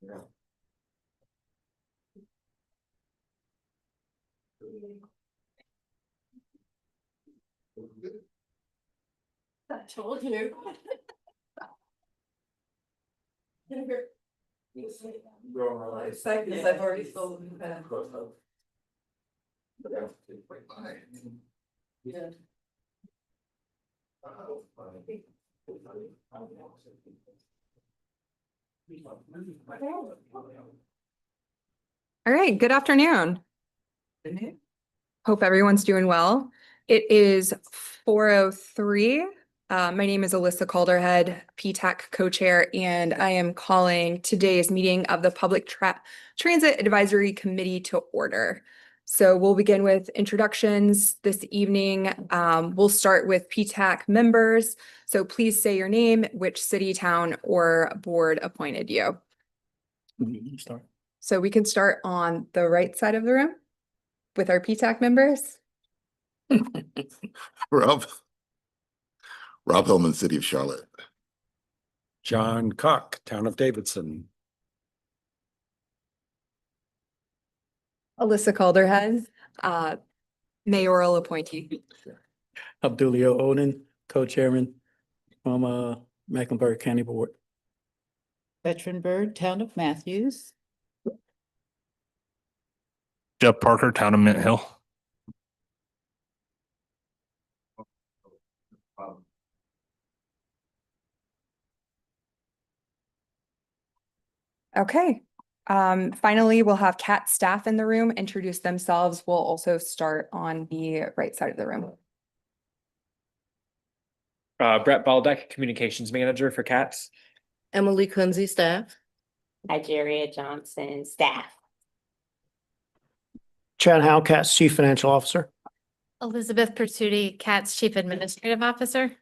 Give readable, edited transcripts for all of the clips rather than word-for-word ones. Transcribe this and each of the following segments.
I told you. Seconds, I've already sold them. Yeah. All right, good afternoon. Hope everyone's doing well. It is 4:03. My name is Alyssa Calderhead, PTAC co-chair, and I am calling today's meeting of the Public Transit Advisory Committee to order. So we'll begin with introductions this evening. We'll start with PTAC members. So please say your name, which city, town, or board appointed you. So we can start on the right side of the room with our PTAC members. Rob Hillman, City of Charlotte. John Cock, Town of Davidson. Alyssa Calderhead, mayoral appointee. Abdulio Oden, co-chairman from Mecklenburg County Board. Veteran Bird, Town of Matthews. Jeff Parker, Town of Mint Hill. Okay. Finally, we'll have CAT staff in the room introduce themselves. We'll also start on the right side of the room. Brett Baldeck, Communications Manager for CATS. Emily Kunze, staff. Nigeria Johnson, staff. Chad Howe, CAT's Chief Financial Officer. Elizabeth Pertuti, CAT's Chief Administrative Officer.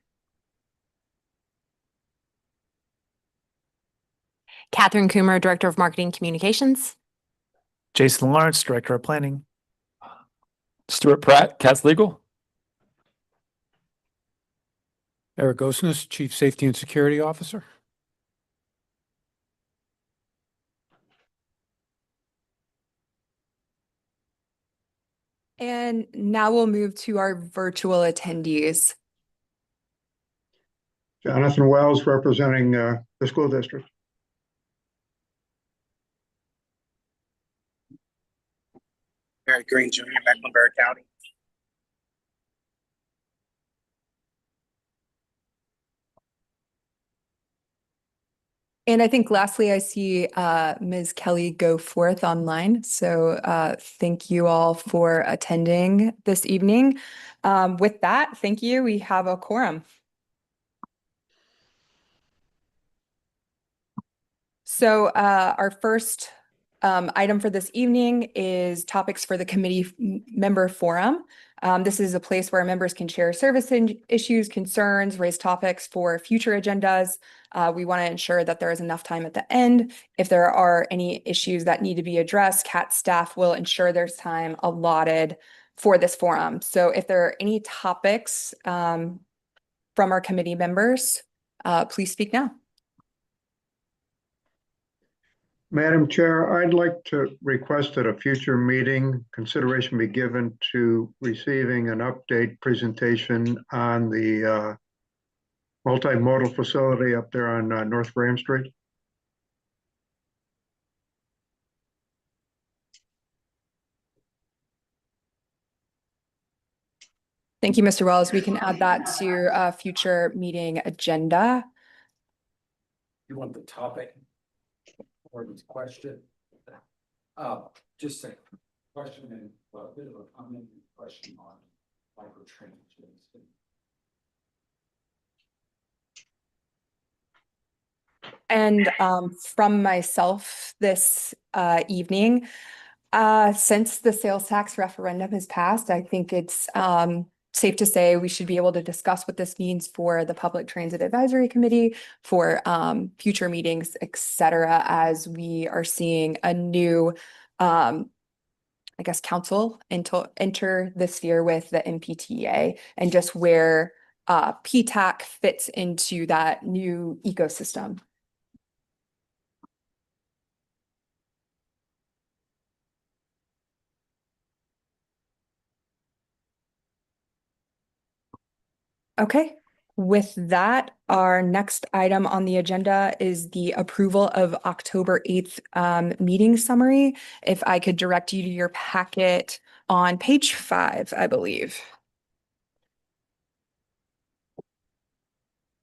Catherine Coomer, Director of Marketing Communications. Jason Lawrence, Director of Planning. Stuart Pratt, CATS Legal. Eric Osnes, Chief Safety and Security Officer. And now we'll move to our virtual attendees. Jonathan Wells, representing the school district. Eric Green, Jr., Mecklenburg County. And I think lastly, I see Ms. Kelly go forth online. So thank you all for attending this evening. With that, thank you. We have a quorum. So our first item for this evening is topics for the committee member forum. This is a place where members can share service issues, concerns, raise topics for future agendas. We want to ensure that there is enough time at the end. If there are any issues that need to be addressed, CAT staff will ensure there's time allotted for this forum. So if there are any topics from our committee members, please speak now. Madam Chair, I'd like to request at a future meeting consideration be given to receiving an update presentation on the multimodal facility up there on North Graham Street. Thank you, Mr. Wells. We can add that to a future meeting agenda. You want the topic or the question? Just a question and a bit of a comment and question on microtransit. And from myself this evening, since the sales tax referendum has passed, I think it's safe to say we should be able to discuss what this means for the Public Transit Advisory Committee, for future meetings, et cetera, as we are seeing a new, I guess, council enter the sphere with the MPTA and just where PTAC fits into that new ecosystem. Okay, with that, our next item on the agenda is the approval of October 8th meeting summary. If I could direct you to your packet on page 5, I believe.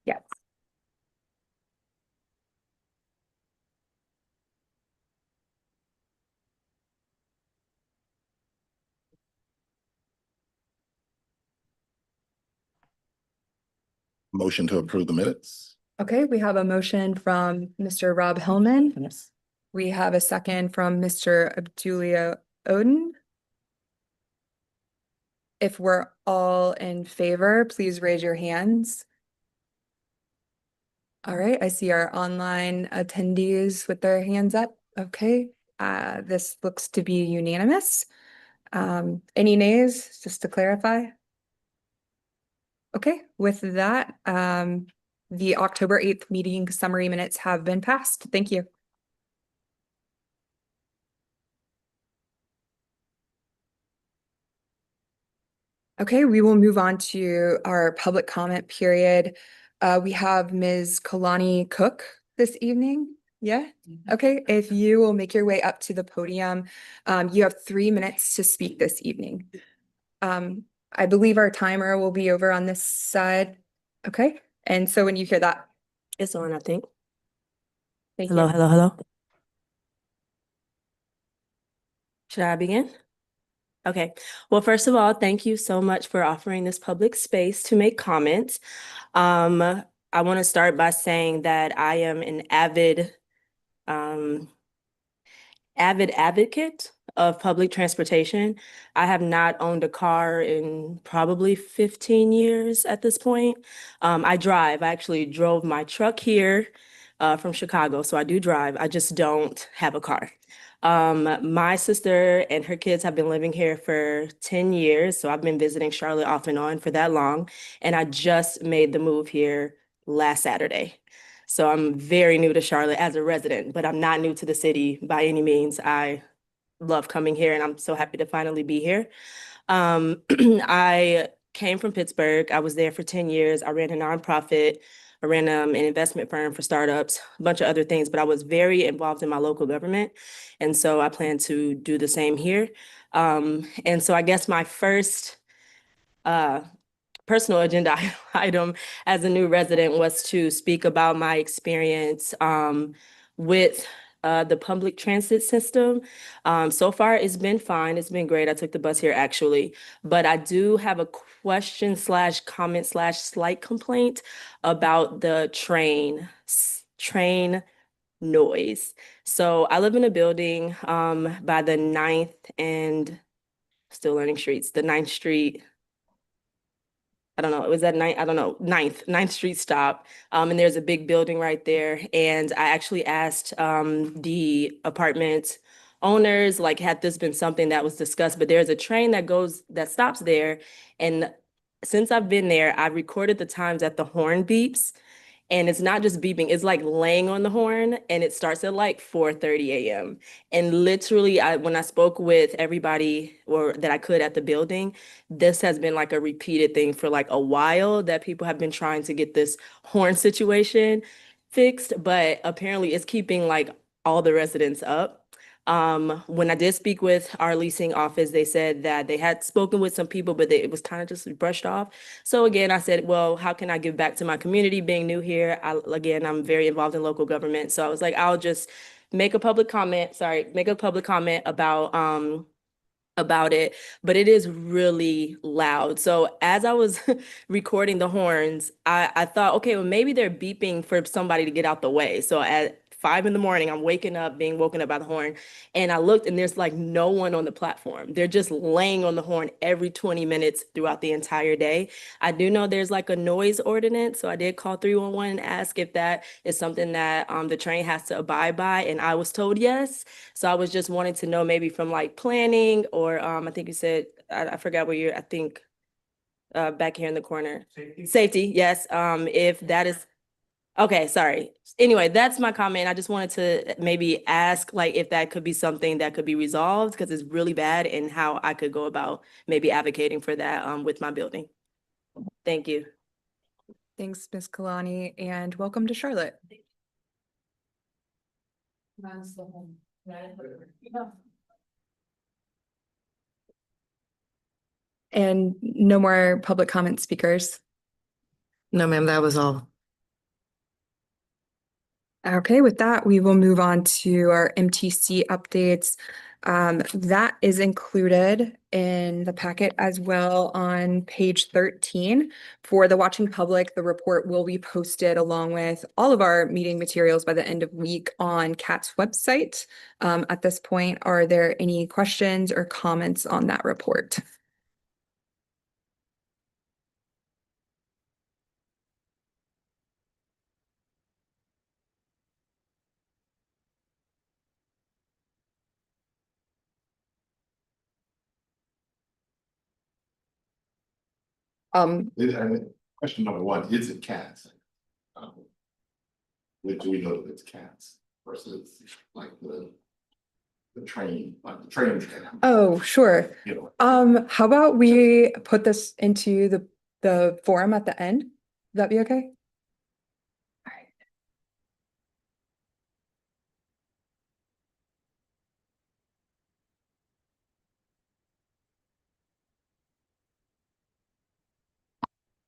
Yes. Motion to approve the minutes. Okay, we have a motion from Mr. Rob Hillman. Yes. We have a second from Mr. Abdulia Odin. If we're all in favor, please raise your hands. All right, I see our online attendees with their hands up. Okay, this looks to be unanimous. Any nays, just to clarify? Okay, with that, the October 8th meeting summary minutes have been passed. Thank you. Okay, we will move on to our public comment period. We have Ms. Kalani Cook this evening. Yeah, okay, if you will make your way up to the podium, you have 3 minutes to speak this evening. I believe our timer will be over on this side. Okay, and so when you hear that, It's on, I think. thank Hello, you. hello, hello. Should I begin? Okay. Well, first of all, thank you so much for offering this public space to make comments. I want to start by saying that I am an avid advocate of public transportation. I have not owned a car in probably 15 years at this point. I drive. I actually drove my truck here from Chicago, so I do drive. I just don't have a car. My sister and her kids have been living here for 10 years, so I've been visiting Charlotte off and on for that long, and I just made the move here last Saturday. So I'm very new to Charlotte as a resident, but I'm not new to the city by any means. I love coming here and I'm so happy to finally be here. I came from Pittsburgh. I was there for 10 years. I ran a nonprofit. I ran an investment firm for startups, a bunch of other things, but I was very involved in my local government. And so I plan to do the same here. And so I guess my first personal agenda item as a new resident was to speak about my experience with the public transit system. So far, it's been fine. It's been great. I took the bus here actually, but I do have a question / comment / slight complaint about the train noise. So I live in a building by the 9th and still learning streets, the 9th Street. I don't know, it was at 9th, I don't know, 9th Street stop. And there's a big building right there. And I actually asked the apartment owners, like, had this been something that was discussed, but there's a train that stops there. And since I've been there, I recorded the times that the horn beeps. And it's not just beeping, it's like laying on the horn, and it starts at like 4:30 a.m. And literally, when I spoke with everybody or that I could at the building, this has been like a repeated thing for like a while, that people have been trying to get this horn situation fixed, but apparently it's keeping like all the residents up. When I did speak with our leasing office, they said that they had spoken with some people, but it was kind of just brushed off. So again, I said, well, how can I give back to my community being new here? Again, I'm very involved in local government. So I was like, I'll just make a public comment about it, but it is really loud. So as I was recording the horns, I thought, okay, well, maybe they're beeping for somebody to get out the way. So at 5 a.m, I'm being woken up by the horn. And I looked and there's like no one on the platform. They're just laying on the horn every 20 minutes throughout the entire day. I do know there's like a noise ordinance. So I did call 311 and ask if that is something that the train has to abide by. And I was told yes. So I was just wanting to know maybe from like planning or I think you said, I forgot where I think back here in the corner. Safety, yes. If that is, okay, sorry. Anyway, that's my comment. I just wanted to maybe ask like if that could be something that could be resolved because it's really bad, and how I could go about maybe advocating for that with my building. Thank you. Thanks, Ms. Kalani, and welcome to Charlotte. And no more public comment speakers. No, ma'am, that was all. Okay, with that, we will move on to our MTC updates. That is included in the packet as well on page 13. For the watching public, the report will be posted along with all of our meeting materials by the end of week on CAT's website. At this point, are there any questions or comments on that report? Question number one, is it cats? Do we know if it's cats versus like the train, like the train? Oh, sure. You know, How about we put this into the forum at the end? Would that be okay? All right.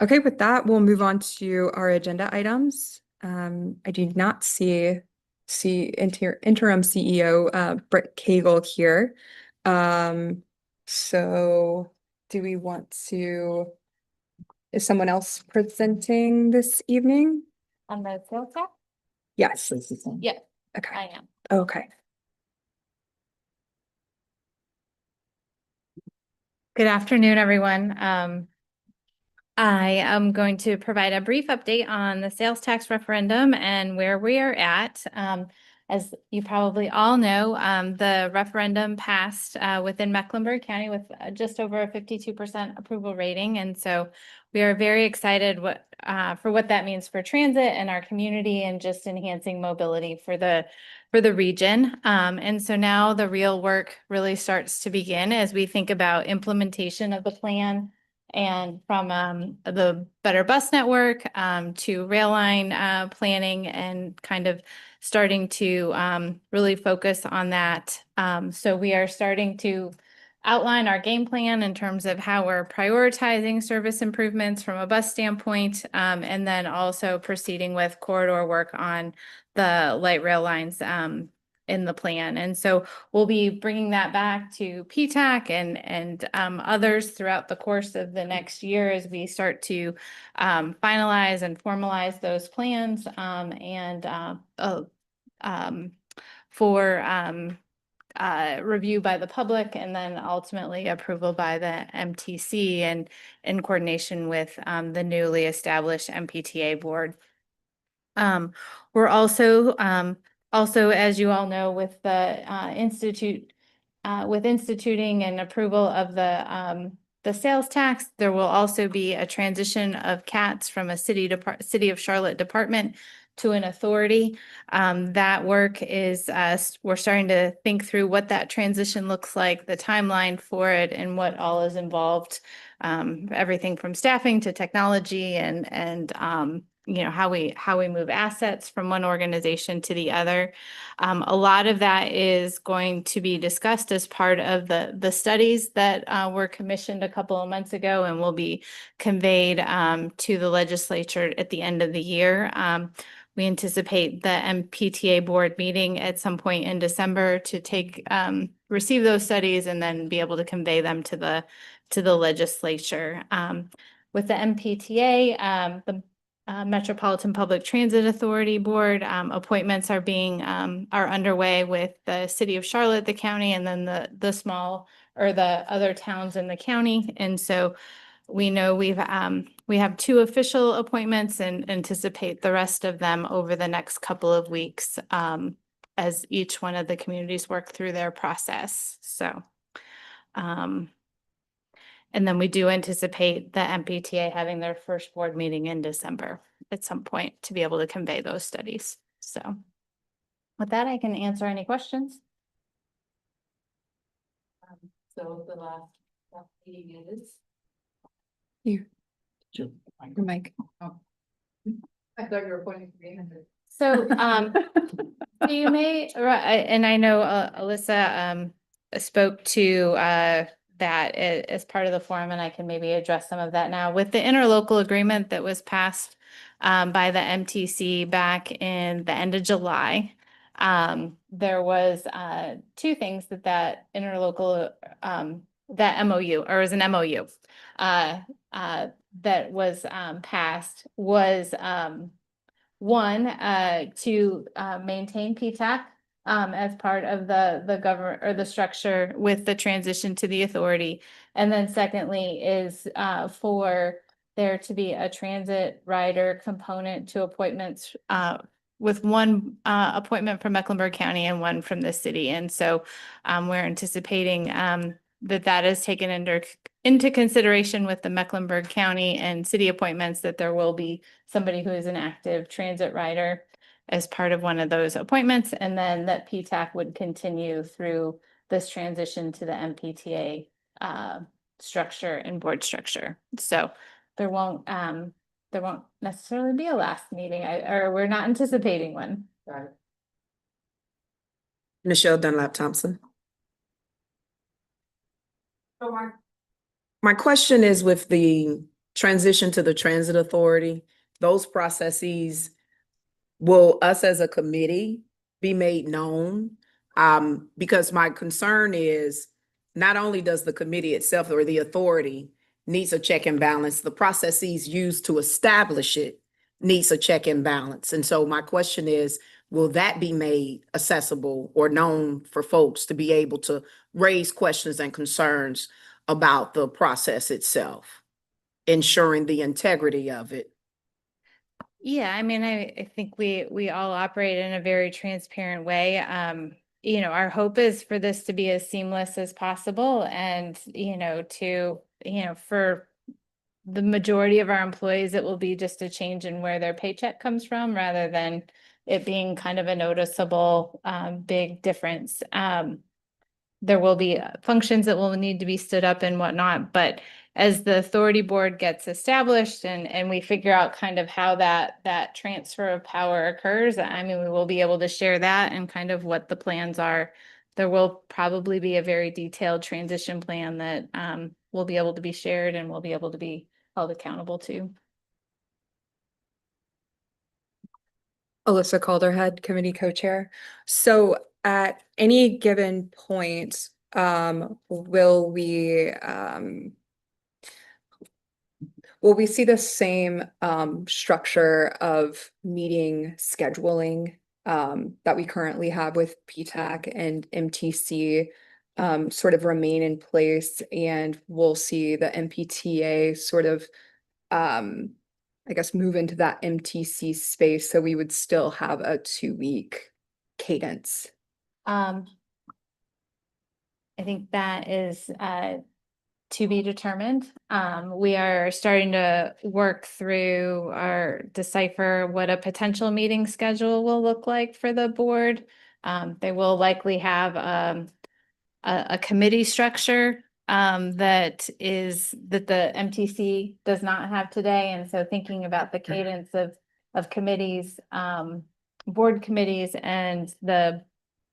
Okay, with that, we'll move on to our agenda items. I do not see interim CEO Brett Cagle here. So do we want to, is someone else presenting this evening? On the sales tax? Yes. Yeah, Okay, I am. okay. Good afternoon, everyone. I am going to provide a brief update on the sales tax referendum and where we are at. As you probably all know, the referendum passed within Mecklenburg County with just over a 52% approval rating. And so we are very excited for what that means for transit and our community and just enhancing mobility for the region. And so now the real work really starts to begin as we think about implementation of the plan. And from the Better Bus Network to rail line planning and kind of starting to really focus on that. So we are starting to outline our game plan in terms of how we're prioritizing service improvements from a bus standpoint, and then also proceeding with corridor work on the light rail lines in the plan. And so we'll be bringing that back to PTAC and others throughout the course of the next year as we start to finalize and formalize those plans for review by the public and then ultimately approval by the MTC and in coordination with the newly established MPTA board. We're also, as you all know, with the instituting and approval of the sales tax, there will also be a transition of CATs from a City of Charlotte department to an authority. That work is, we're starting to think through what that transition looks like, the timeline for it, and what all is involved. Everything from staffing to technology and you know, how we move assets from one organization to the other. A lot of that is going to be discussed as part of the studies that were commissioned a couple of months ago and will be conveyed to the legislature at the end of the year. We anticipate the MPTA board meeting at some point in December to receive those studies and then be able to convey them to the legislature. With the MPTA, the Metropolitan Public Transit Authority Board appointments are underway with the City of Charlotte, the county, and then the small or the other towns in the county. And so we know we have 2 official appointments and anticipate the rest of them over the next couple of weeks as each one of the communities work through their process. So, and then we do anticipate the MPTA having their first board meeting in December at some point to be able to convey those studies. So with that, I can answer any questions. So the last meeting is. Your mic. I thought you were pointing to me. So, so you may, and I know Alyssa spoke to that as part of the forum, and I can maybe address some of that now. With the interlocal agreement that was passed by the MTC back in the end of July, there was two things that interlocal that MOU, or was an MOU that was passed was one, to maintain PTAC as part of the government or the structure with the transition to the authority. And then secondly is for there to be a transit rider component to appointments with one appointment from Mecklenburg County and one from the city. And so we're anticipating that is taken into consideration with the Mecklenburg County and city appointments, that there will be somebody who is an active transit rider as part of one of those appointments, and then that PTAC would continue through this transition to the MPTA structure and board structure. So there won't necessarily be a last meeting, or we're not anticipating one. Michelle Dunlap Thompson. My question is, with the transition to the transit authority, those processes, will us as a committee be made known? Because my concern is not only does the committee itself or the authority needs a check and balance, the processes used to establish it needs a check and balance. And so my question is, will that be made accessible or known for folks to be able to raise questions and concerns about the process itself, ensuring the integrity of it? Yeah, I mean, I think we all operate in a very transparent way. You know, our hope is for this to be as seamless as possible, and for the majority of our employees, it will be just a change in where their paycheck comes from, rather than it being kind of a noticeable big difference. There will be functions that will need to be stood up and whatnot, but as the authority board gets established and we figure out kind of how that transfer of power occurs, I mean, we will be able to share that and kind of what the plans are. There will probably be a very detailed transition plan that will be able to be shared and will be able to be held accountable to. Alyssa Calderhead, committee co-chair. So at any given point, will we see the same structure of meeting scheduling that we currently have with PTAC and MTC sort of remain in place, and we'll see the MPTA sort of I guess move into that MTC space, so we would still have a 2-week cadence? I think that is to be determined. We are starting to work through or decipher what a potential meeting schedule will look like for the board. They will likely have a committee structure that the MTC does not have today. And so thinking about the cadence of committees, board committees, and the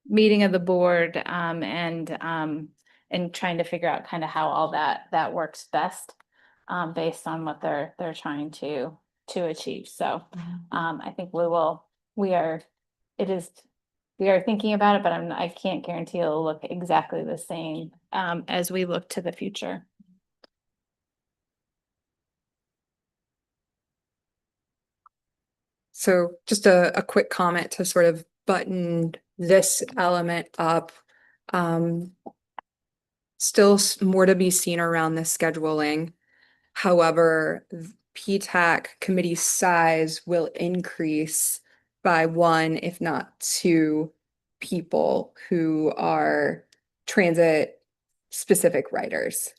meeting of the board, and trying to figure out kind of how all that works best based on what they're trying to achieve. So I think we are thinking about it, but I can't guarantee it'll look exactly the same as we look to the future. So just a quick comment to sort of button this element up. Still more to be seen around the scheduling. However, PTAC committee size will increase by 1, if not 2 people who are transit specific writers.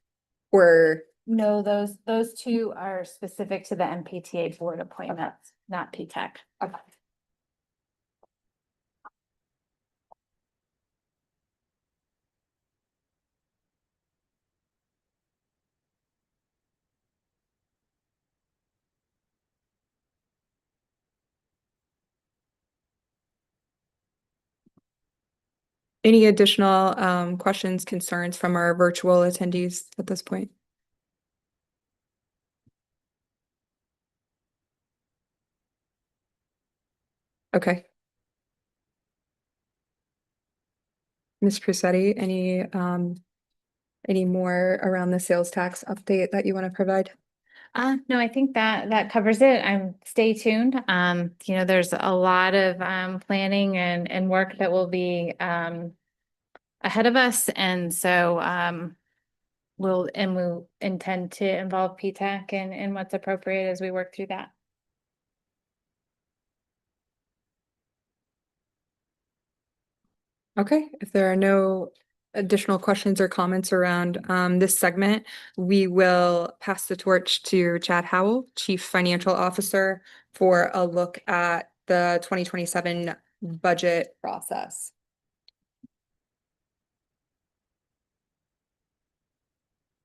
Or No, those two are specific to the MPTA board appointments, not PTAC. okay. Any additional questions, concerns from our virtual attendees at this point? Okay. Ms. Crucetti, any more around the sales tax update that you want to provide? No, I think that covers it. Stay tuned. You know, there's a lot of planning and work that will be ahead of us. And so we'll intend to involve PTAC in what's appropriate as we work through that. Okay, if there are no additional questions or comments around this segment, we will pass the torch to Chad Howell, Chief Financial Officer, for a look at the 2027 budget process.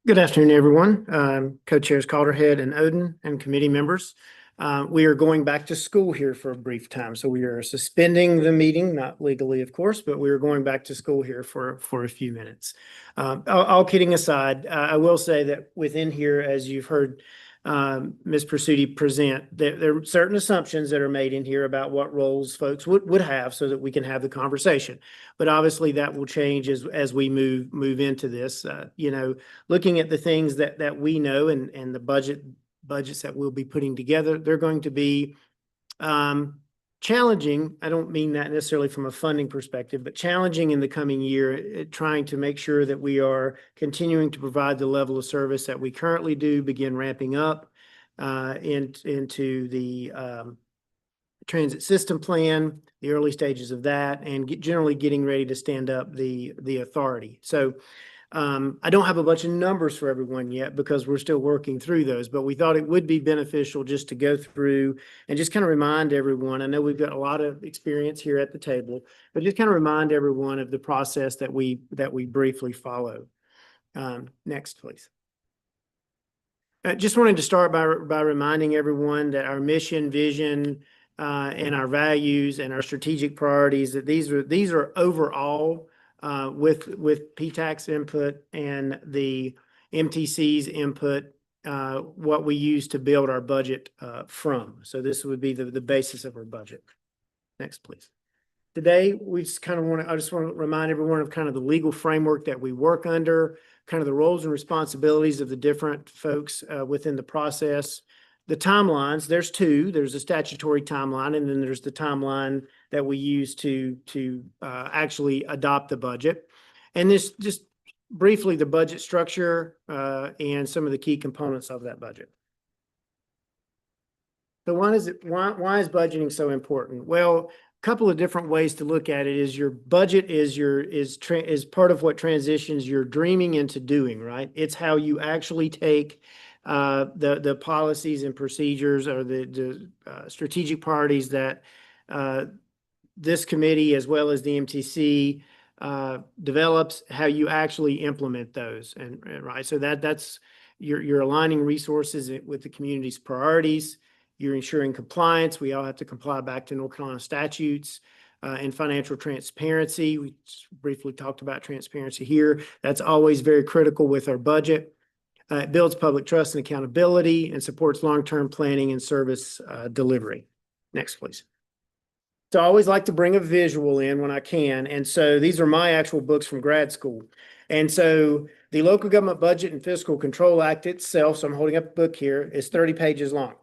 Good afternoon, everyone. Co-chairs Calderhead and Oden and committee members. We are going back to school here for a brief time. So we are suspending the meeting, not legally, of course, but we are going back to school here for a few minutes. All kidding aside, I will say that within here, as you've heard Ms. Pursuti present, there are certain assumptions that are made in here about what roles folks would have so that we can have the conversation. But obviously that will change as we move into this. You know, looking at the things that we know and the budgets that we'll be putting together, they're going to be challenging. I don't mean that necessarily from a funding perspective, but challenging in the coming year, trying to make sure that we are continuing to provide the level of service that we currently do, begin ramping up into the transit system plan, the early stages of that, and generally getting ready to stand up the authority. So I don't have a bunch of numbers for everyone yet because we're still working through those, but we thought it would be beneficial just to go through and just kind of remind everyone. I know we've got a lot of experience here at the table, but just kind of remind everyone of the process that we briefly follow. Next, please. I just wanted to start by reminding everyone that our mission, vision, and our values and our strategic priorities, that these are overall with PTAC's input and the MTC's input, what we use to build our budget from. So this would be the basis of our budget. Next, please. Today, I just want to remind everyone of kind of the legal framework that we work under, kind of the roles and responsibilities of the different folks within the process. The timelines, there's two. There's a statutory timeline, and then there's the timeline that we use to actually adopt the budget. And this just briefly the budget structure and some of the key components of that budget. So why is budgeting so important? Well, a couple of different ways to look at it is your budget is part of what transitions your dreaming into doing, right? It's how you actually take the policies and procedures or the strategic priorities that this committee as well as the MTC develops, how you actually implement those. And right, so that's you're aligning resources with the community's priorities. You're ensuring compliance. We all have to comply back to North Carolina statutes and financial transparency. We briefly talked about transparency here. That's always very critical with our budget. It builds public trust and accountability and supports long-term planning and service delivery. Next, please. So I always like to bring a visual in when I can. And so these are my actual books from grad school. And so the Local Government Budget and Fiscal Control Act itself, so I'm holding up a book here, is 30 pages long.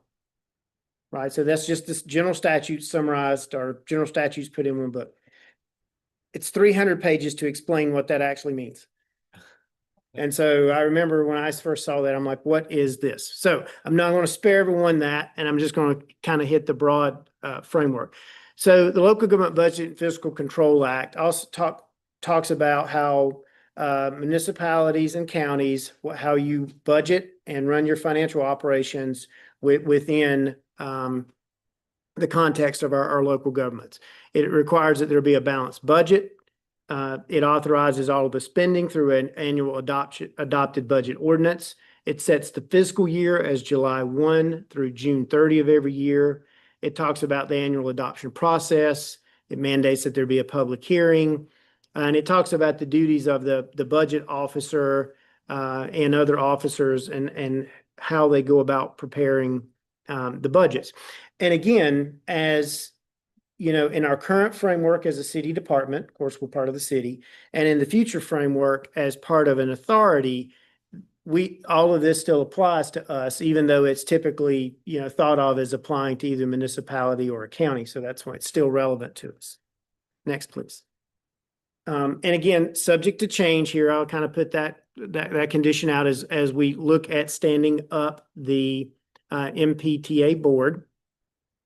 Right, so that's just this general statute summarized or general statutes put in one book. It's 300 pages to explain what that actually means. And so I remember when I first saw that, I'm like, what is this? So I'm not going to spare everyone that, and I'm just going to kind of hit the broad framework. So the Local Government Budget and Fiscal Control Act also talks about how municipalities and counties, how you budget and run your financial operations within the context of our local governments. It requires that there be a balanced budget. It authorizes all of the spending through an annual adopted budget ordinance. It sets the fiscal year as July 1 through June 30 of every year. It talks about the annual adoption process. It mandates that there be a public hearing. And it talks about the duties of the budget officer and other officers and how they go about preparing the budgets. And again, as you know, in our current framework as a city department, of course, we're part of the city, and in the future framework as part of an authority, all of this still applies to us, even though it's typically, you know, thought of as applying to either municipality or a county. So that's why it's still relevant to us. Next, please. And again, subject to change here, I'll kind of put that condition out as we look at standing up the MPTA board.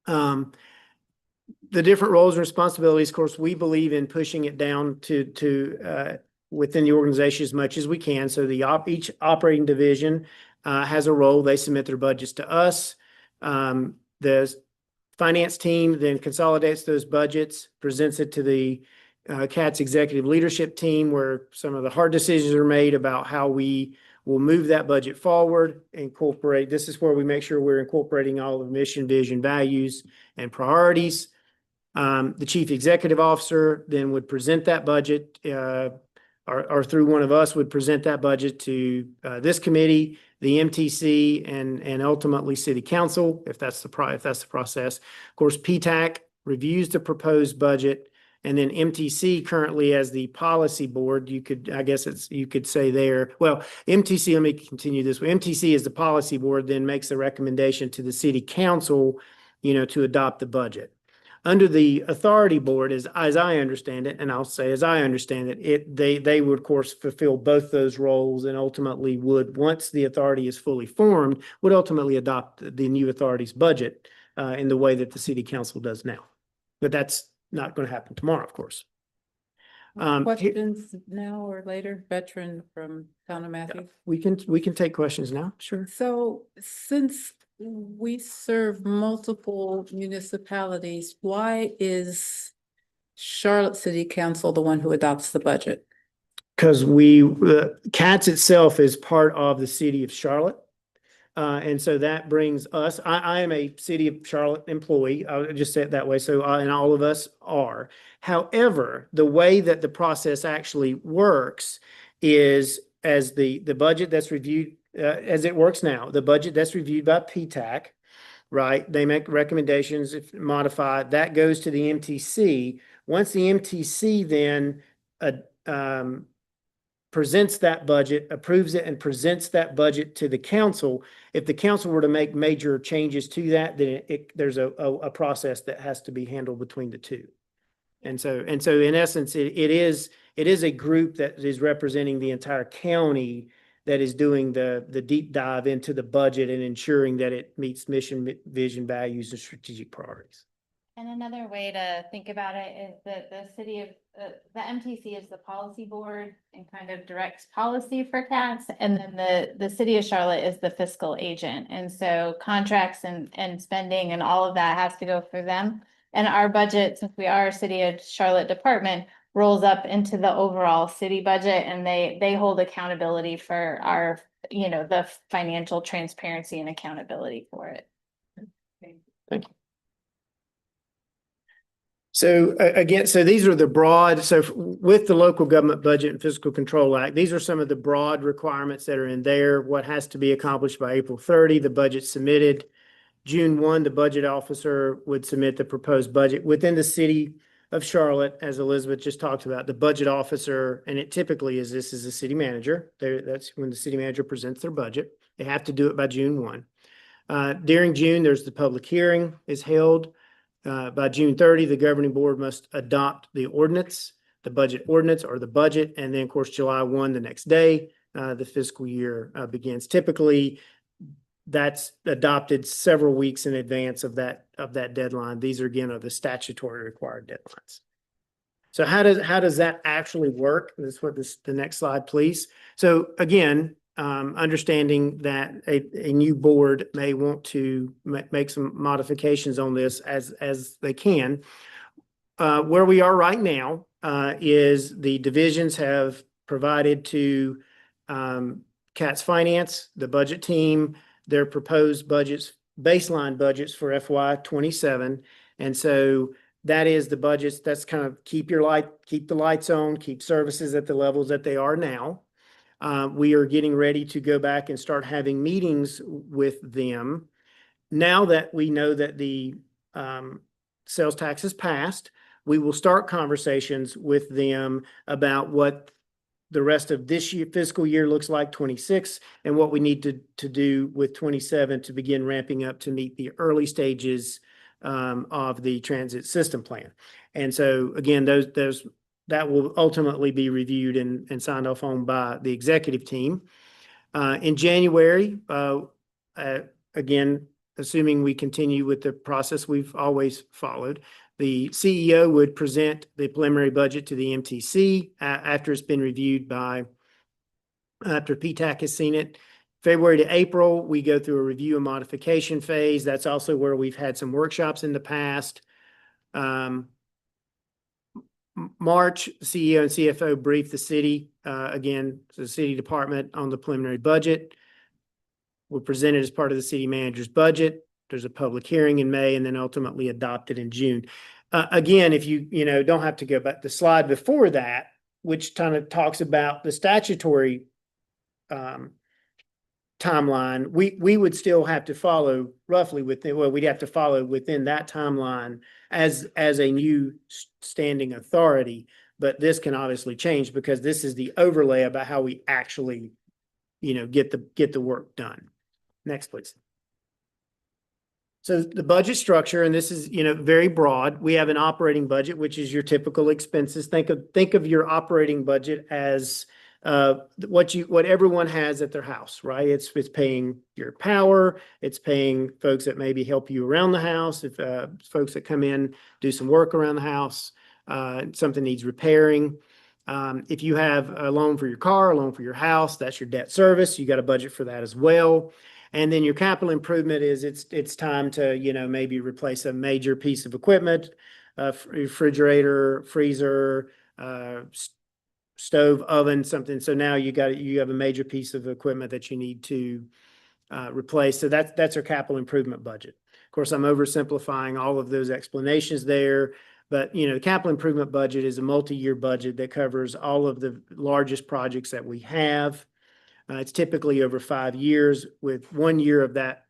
The different roles and responsibilities, of course, we believe in pushing it down to within the organization as much as we can. So each operating division has a role. They submit their budgets to us. The finance team then consolidates those budgets, presents it to the CATS executive leadership team, where some of the hard decisions are made about how we will move that budget forward, incorporate. This is where we make sure we're incorporating all of the mission, vision, values, and priorities. The chief executive officer then would present that budget, or through one of us would present that budget to this committee, the MTC, and ultimately City Council, if that's the process. Of course, PTAC reviews the proposed budget, and then MTC currently as the policy board, you could say there. Well, MTC, let me continue this way. MTC is the policy board, then makes a recommendation to the City Council, you know, to adopt the budget. Under the authority board, as I understand it, and I'll say as I understand it, they would of course fulfill both those roles, and ultimately would, once the authority is fully formed, would ultimately adopt the new authority's budget in the way that the City Council does now. But that's not going to happen tomorrow, of course. Questions now or later? Veteran from Town of Matthews. We can take questions now. Sure. So since we serve multiple municipalities, why is Charlotte City Council the one who adopts the budget? Because CATS itself is part of the city of Charlotte. And so that brings us, I am a City of Charlotte employee, I'll just say it that way, so and all of us are. However, the way that the process actually works is as the budget that's reviewed, as it works now, the budget that's reviewed by PTAC, right? They make recommendations, if modified, that goes to the MTC. Once the MTC then presents that budget, approves it, and presents that budget to the council. If the council were to make major changes to that, then there's a process that has to be handled between the two. And so in essence, it is a group that is representing the entire county that is doing the deep dive into the budget and ensuring that it meets mission, vision, values, and strategic priorities. And another way to think about it is that the MTC is the policy board and kind of directs policy for CATS. And then the city of Charlotte is the fiscal agent. And so contracts and spending and all of that has to go through them. And our budget, since we are a City of Charlotte department, rolls up into the overall city budget, and they hold accountability for our, you know, the financial transparency and accountability for it. Thank you. So again, so these are the broad, so with the Local Government Budget and Fiscal Control Act, these are some of the broad requirements that are in there. What has to be accomplished by April 30, the budget submitted. June 1, the budget officer would submit the proposed budget within the city of Charlotte, as Elizabeth just talked about. The budget officer, and it typically is this is the city manager. That's when the city manager presents their budget. They have to do it by June 1. During June, there's the public hearing is held. By June 30, the governing board must adopt the ordinance, the budget ordinance or the budget. And then of course, July 1, the next day, the fiscal year begins. Typically, that's adopted several weeks in advance of that deadline. These are again are the statutory required deadlines. So how does that actually work? This is what the next slide, please. So again, understanding that a new board may want to make some modifications on this as they can. Where we are right now is the divisions have provided to CATS Finance, the budget team, their proposed budgets, baseline budgets for FY27. And so that is the budgets. That's kind of keep the lights on, keep services at the levels that they are now. We are getting ready to go back and start having meetings with them. Now that we know that the sales tax is passed, we will start conversations with them about what the rest of this year, fiscal year looks like, 26, and what we need to do with 27 to begin ramping up to meet the early stages of the transit system plan. And so again, that will ultimately be reviewed and signed off on by the executive team. In January, again, assuming we continue with the process we've always followed, the CEO would present the preliminary budget to the MTC after it's been reviewed after PTAC has seen it. February to April, we go through a review and modification phase. That's also where we've had some workshops in the past. March, CEO and CFO briefed the city, again, the city department on the preliminary budget. Were presented as part of the city manager's budget. There's a public hearing in May and then ultimately adopted in June. Again, if you don't have to go back, the slide before that, which kind of talks about the statutory timeline, we would still have to follow roughly within, well, we'd have to follow within that timeline as a new standing authority. But this can obviously change because this is the overlay about how we actually, get the work done. Next, please. So the budget structure, and this is, very broad. We have an operating budget, which is your typical expenses. Think of your operating budget as what everyone has at their house, right? It's paying your power. It's paying folks that maybe help you around the house. If folks that come in, do some work around the house, something needs repairing. If you have a loan for your car, a loan for your house, that's your debt service. You got a budget for that as well. And then your capital improvement is it's time to, maybe replace a major piece of equipment, refrigerator, freezer, stove, oven, something. So now you have a major piece of equipment that you need to replace. So that's our capital improvement budget. Of course, I'm oversimplifying all of those explanations there, but the capital improvement budget is a multi-year budget that covers all of the largest projects that we have. It's typically over 5 years, with 1 year of that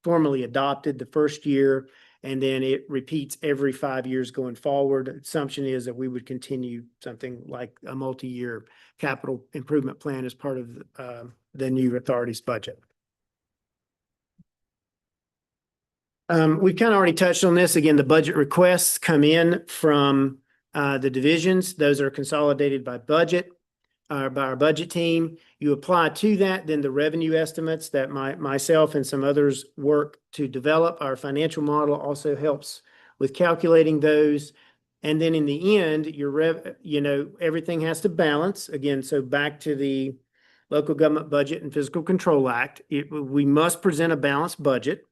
formally adopted the first year, and then it repeats every 5 years going forward. The assumption is that we would continue something like a multi-year capital improvement plan as part of the new authority's budget. We've kind of already touched on this. Again, the budget requests come in from the divisions. Those are consolidated by budget. By our budget team. You apply to that, then the revenue estimates that myself and some others work to develop. Our financial model also helps with calculating those. And then in the end, everything has to balance. Again, so back to the Local Government Budget and Fiscal Control Act, we must present a balanced budget.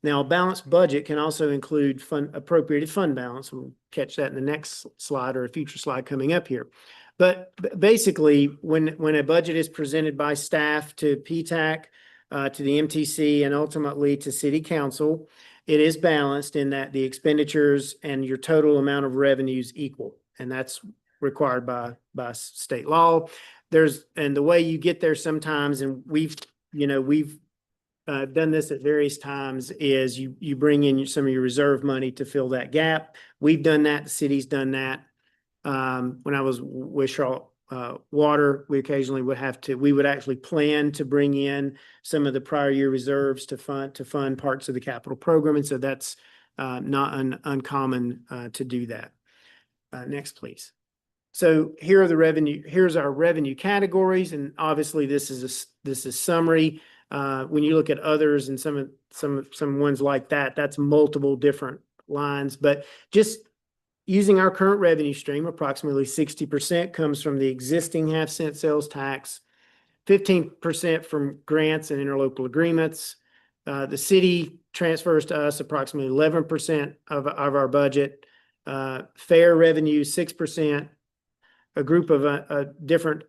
Now, a balanced budget can also include appropriated fund balance. We'll catch that in the next slide or a future slide coming up here. But basically, when a budget is presented by staff to PTAC, to the MTC, and ultimately to City Council, it is balanced in that the expenditures and your total amount of revenues equal, and that's required by state law. And the way you get there sometimes, and we've done this at various times, is you bring in some of your reserve money to fill that gap. We've done that. The city's done that. When I was with Charlotte Water, we occasionally we would actually plan to bring in some of the prior year reserves to fund parts of the capital program. And so that's not uncommon to do that. Next, please. So here's our revenue categories. And obviously this is summary. When you look at others and some ones like that, that's multiple different lines, but just using our current revenue stream, approximately 60% comes from the existing half-cent sales tax, 15% from grants and interlocal agreements. The city transfers to us approximately 11% of our budget. Fair revenue, 6%. A group of different,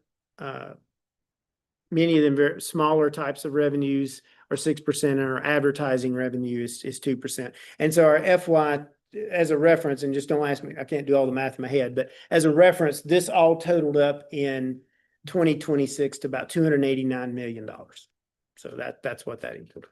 many of them very smaller types of revenues are 6%, and our advertising revenue is 2%. And so our FY as a reference, and just don't ask me, I can't do all the math in my head, but as a reference, this all totaled up in 2026 to about $289 million. So that's what that included.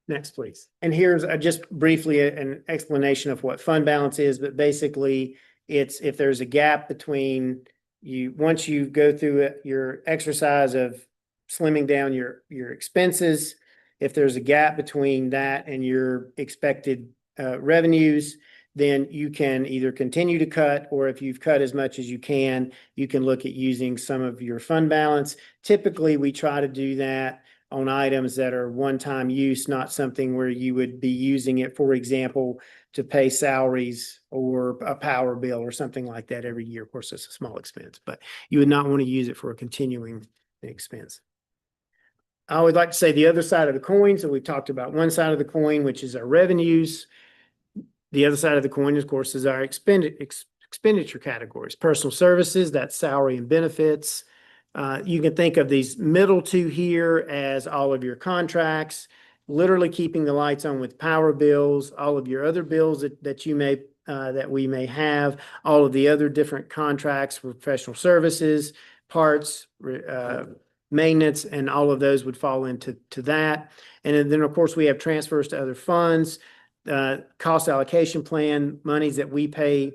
Next, please. And here's just briefly an explanation of what fund balance is, but basically it's if there's a gap between you, once you go through your exercise of slimming down your expenses, if there's a gap between that and your expected revenues, then you can either continue to cut, or if you've cut as much as you can look at using some of your fund balance. Typically, we try to do that on items that are one-time use, not something where you would be using it, for example, to pay salaries or a power bill or something like that every year. Of course, it's a small expense, but you would not want to use it for a continuing expense. I would like to say the other side of the coin. So we've talked about one side of the coin, which is our revenues. The other side of the coin, of course, is our expenditure categories. Personal services, that's salary and benefits. You can think of these middle two here as all of your contracts, literally keeping the lights on with power bills, all of your other bills that you may that we may have, all of the other different contracts for professional services, parts, maintenance, and all of those would fall into that. And then, of course, we have transfers to other funds, cost allocation plan, monies that we pay.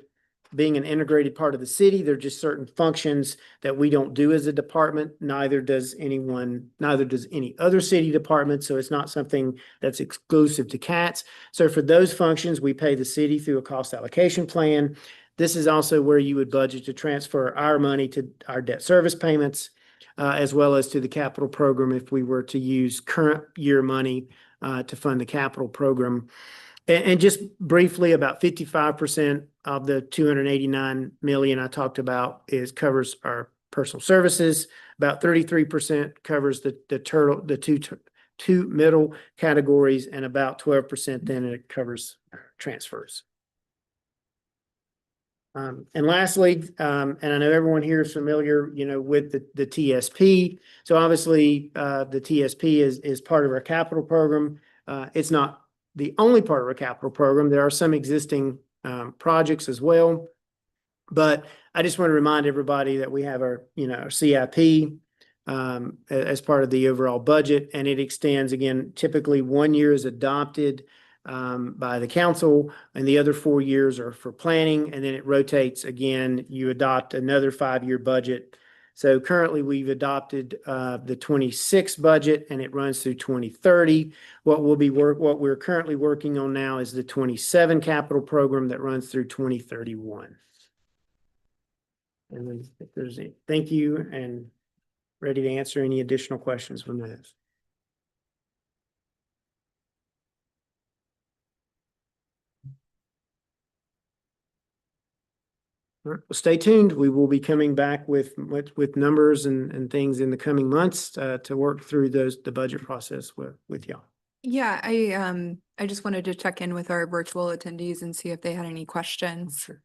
Being an integrated part of the city, there are just certain functions that we don't do as a department. Neither does any other city department. So it's not something that's exclusive to CATS. So for those functions, we pay the city through a cost allocation plan. This is also where you would budget to transfer our money to our debt service payments, as well as to the capital program if we were to use current year money to fund the capital program. And just briefly, about 55% of the 289 million I talked about covers our personal services. About 33% covers the two middle categories, and about 12% then it covers transfers. And lastly, and I know everyone here is familiar, with the TSP. So obviously, the TSP is part of our capital program. It's not the only part of our capital program. There are some existing projects as well, but I just want to remind everybody that we have our CIP as part of the overall budget, and it extends again. Typically, 1 year is adopted by the council, and the other 4 years are for planning, and then it rotates again. You adopt another 5-year budget. So currently we've adopted the 26 budget, and it runs through 2030. What we're currently working on now is the 27 capital program that runs through 2031. And then if there's any, thank you, and ready to answer any additional questions from this. All right, well, stay tuned. We will be coming back with numbers and things in the coming months to work through the budget process with y'all. Yeah, I just wanted to check in with our virtual attendees and see if they had any questions. Sure.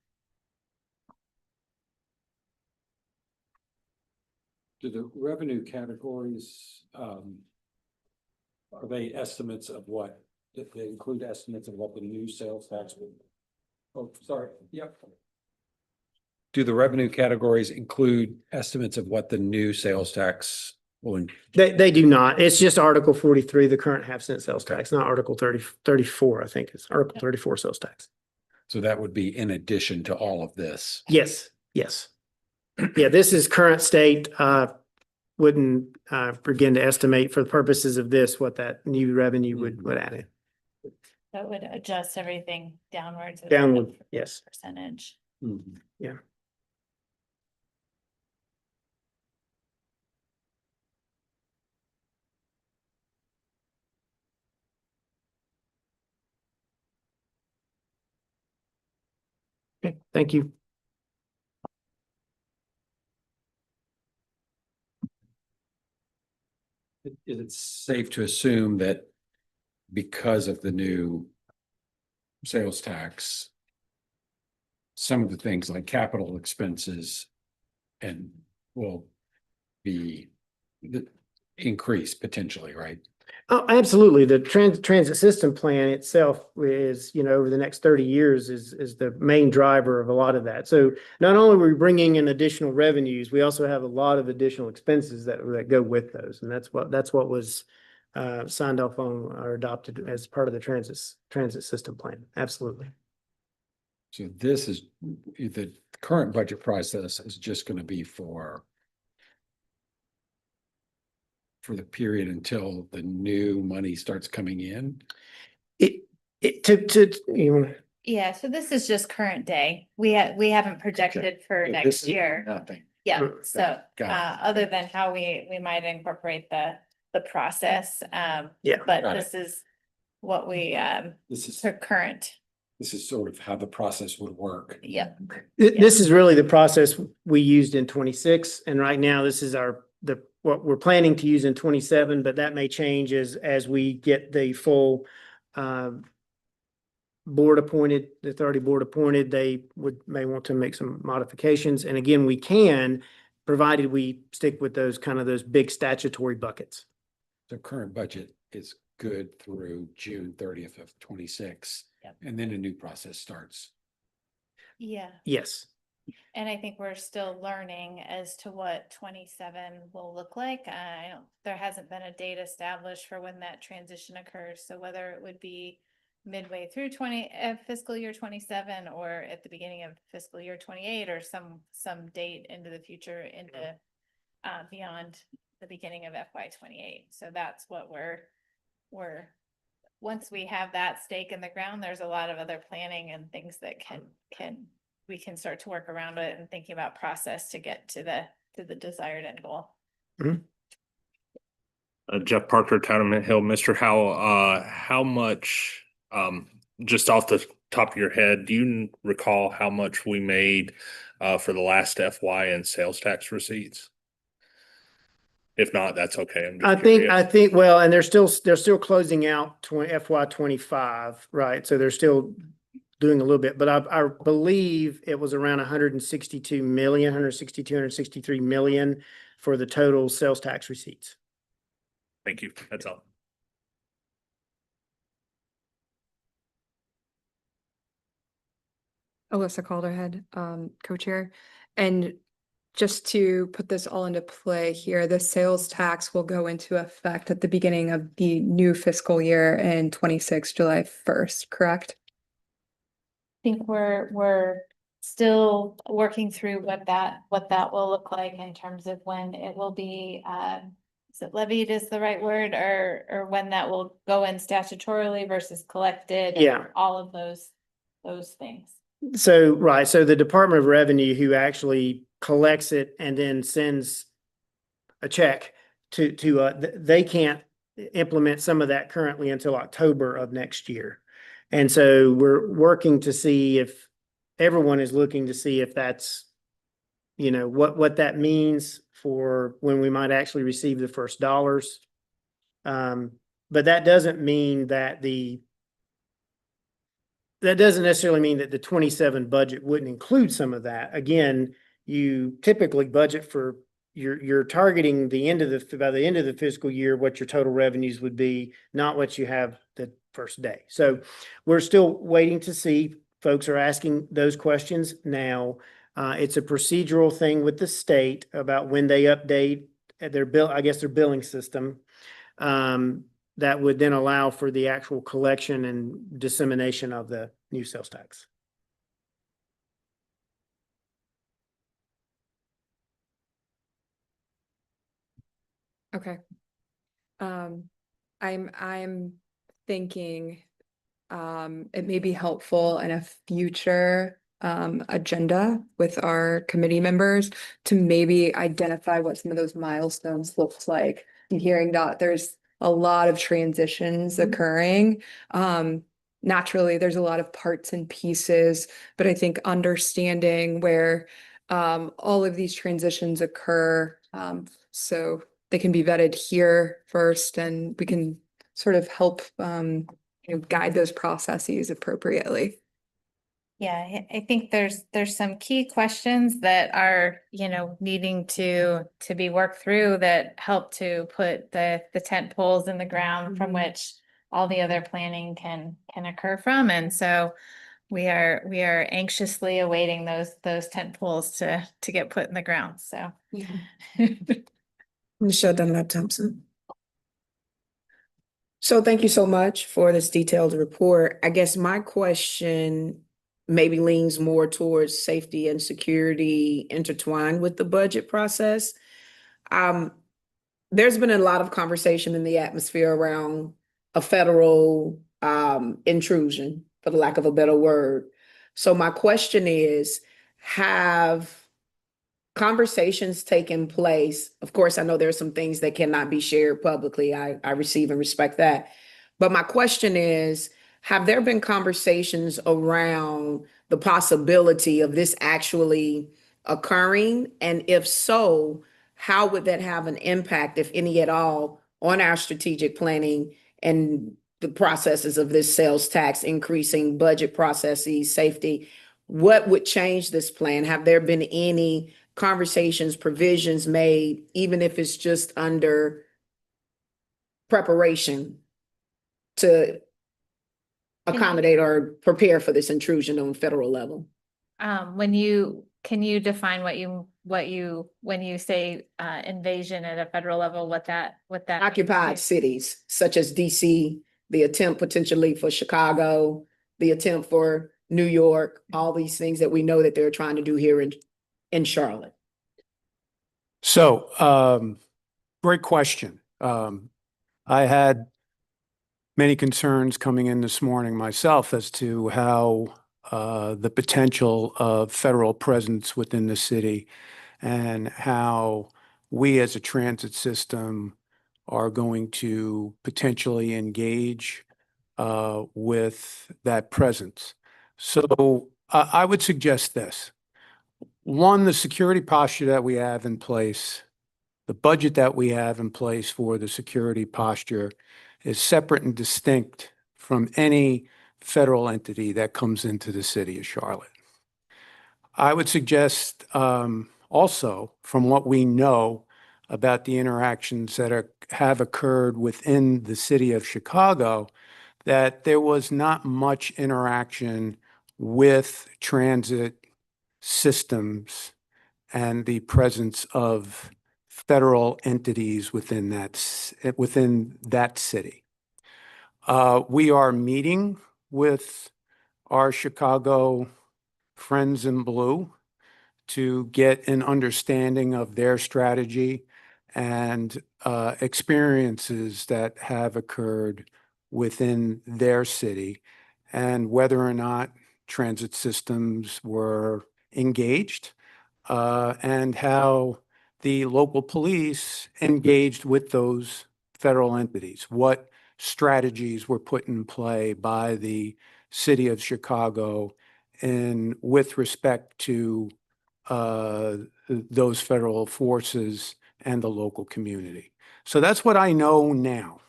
Do the revenue categories, are they estimates of what, they include estimates of what the new sales tax will? Oh, sorry, yep. Do the revenue categories include estimates of what the new sales tax will? They do not. It's just Article 43, the current half-cent sales tax, not Article 34, I think it's Article 34 sales tax. So that would be in addition to all of this? Yes. Yeah, this is current state. Wouldn't begin to estimate for the purposes of this what that new revenue would add in. That would adjust everything downwards. Downward, yes. Percentage. Mhm. Yeah. Okay, thank you. Is it safe to assume that because of the new sales tax, some of the things like capital expenses will be increased potentially, right? Oh, absolutely. The transit system plan itself is, over the next 30 years is the main driver of a lot of that. So not only are we bringing in additional revenues, we also have a lot of additional expenses that go with those. And that's what was signed off on or adopted as part of the transit system plan. Absolutely. So this is, the current budget process is just gonna be for the period until the new money starts coming in? Yeah, so this is just current day. We haven't projected for So this next is year. Nothing. Yeah, Mm, so, got it. other than how we might incorporate the process, Yeah. but Got it. this is what we, This is, for current, sort of how the process would work. yeah. This is really the process we used in 26, and right now this is what we're planning to use in 27, but that may change as we get the full board appointed, the authority board appointed. They may want to make some modifications, and again, we can, provided we stick with those big statutory buckets. The current budget is good through June 30th of 26. Yep. And then a new process starts. Yeah, Yes. and I think we're still learning as to what 27 will look like. There hasn't been a date established for when that transition occurs, so whether it would be midway through fiscal year 27 or at the beginning of fiscal year 28 or some date into the future into beyond the beginning of FY 28. So that's what we're once we have that stake in the ground, there's a lot of other planning and things that we can start to work around it and thinking about process to get to the desired end goal. Jeff Parker, Town of Mint Hill. Mr. Howell, how much, just off the top of your head, do you recall how much we made for the last FY in sales tax receipts? If not, that's okay. I'm just I curious. think, well, and they're still closing out FY 25, right? So they're still doing a little bit, but I believe it was around 162 million, 163 million for the total sales tax receipts. Thank you. That's all. Alyssa Calderhead, co-chair. And just to put this all into play here, the sales tax will go into effect at the beginning of the new fiscal year in 26, July 1st, correct? I think we're still working through what that will look like in terms of when it will be, is it levied is the right word, or when that will go in statutorily versus collected? and Yeah. All of those things. So, right, so the Department of Revenue who actually collects it and then sends a check they can't implement some of that currently until October of next year. And so we're working to see if everyone is looking to see if that's, what that means for when we might actually receive the first dollars. But that doesn't mean that that doesn't necessarily mean that the 27 budget wouldn't include some of that. Again, you typically budget for you're targeting by the end of the fiscal year, what your total revenues would be, not what you have the first day. So we're still waiting to see. Folks are asking those questions now. It's a procedural thing with the state about when they update their billing system. That would then allow for the actual collection and dissemination of the new sales tax. Okay. I'm thinking, it may be helpful in a future agenda with our committee members to maybe identify what some of those milestones looks like. I'm hearing that there's a lot of transitions occurring. Naturally, there's a lot of parts and pieces, but I think understanding where all of these transitions occur, so they can be vetted here first, and we can sort of help guide those processes appropriately. Yeah, I think there's some key questions that are, needing to be worked through that help to put the tent poles in the ground from which all the other planning can occur from. And so we are anxiously awaiting those tent poles to get put in the ground. So Michelle Dunlap Thompson. So thank you so much for this detailed report. I guess my question maybe leans more towards safety and security intertwined with the budget process. There's been a lot of conversation in the atmosphere around a federal intrusion, for the lack of a better word. So my question is, have conversations taken place? Of course, I know there are some things that cannot be shared publicly. I receive and respect that. But my question is, have there been conversations around the possibility of this actually occurring? And if so, how would that have an impact, if any at all, on our strategic planning and the processes of this sales tax, increasing budget processes, safety? What would change this plan? Have there been any conversations, provisions made, even if it's just under preparation to accommodate or prepare for this intrusion on federal level? Can you define when you say invasion at a federal level, what that means Occupied to- cities such as DC, the attempt potentially for Chicago, the attempt for New York, all these things that we know that they're trying to do here in Charlotte. So, great question. I had many concerns coming in this morning myself as to how the potential of federal presence within the city and how we as a transit system are going to potentially engage with that presence. So I would suggest this. One, the security posture that we have in place, the budget that we have in place for the security posture is separate and distinct from any federal entity that comes into the city of Charlotte. I would suggest also, from what we know about the interactions that have occurred within the city of Chicago, that there was not much interaction with transit systems and the presence of federal entities within that city. We are meeting with our Chicago friends in blue to get an understanding of their strategy and experiences that have occurred within their city and whether or not transit systems were engaged and how the local police engaged with those federal entities. What strategies were put in play by the city of Chicago and with respect to those federal forces and the local community. So that's what I know now.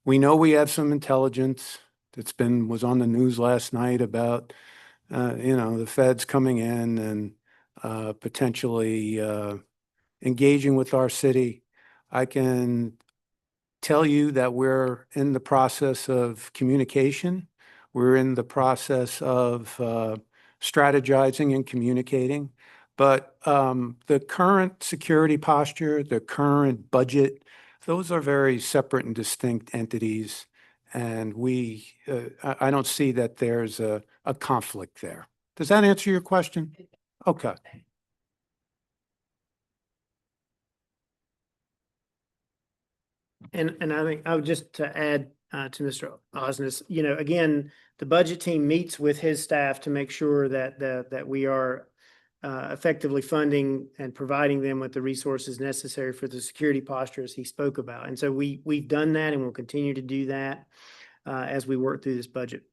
We know we have some intelligence that's was on the news last night about, the feds coming in and potentially engaging with our city. I can tell you that we're in the process of communication. We're in the process of strategizing and communicating. But the current security posture, the current budget, those are very separate and distinct entities. And I don't see that there's a conflict there. Does that answer your question? Okay. And I think I would just to add to Mr. Osnes, again, the budget team meets with his staff to make sure that we are effectively funding and providing them with the resources necessary for the security posture as he spoke about. And so we've done that and we'll continue to do that as we work through this budget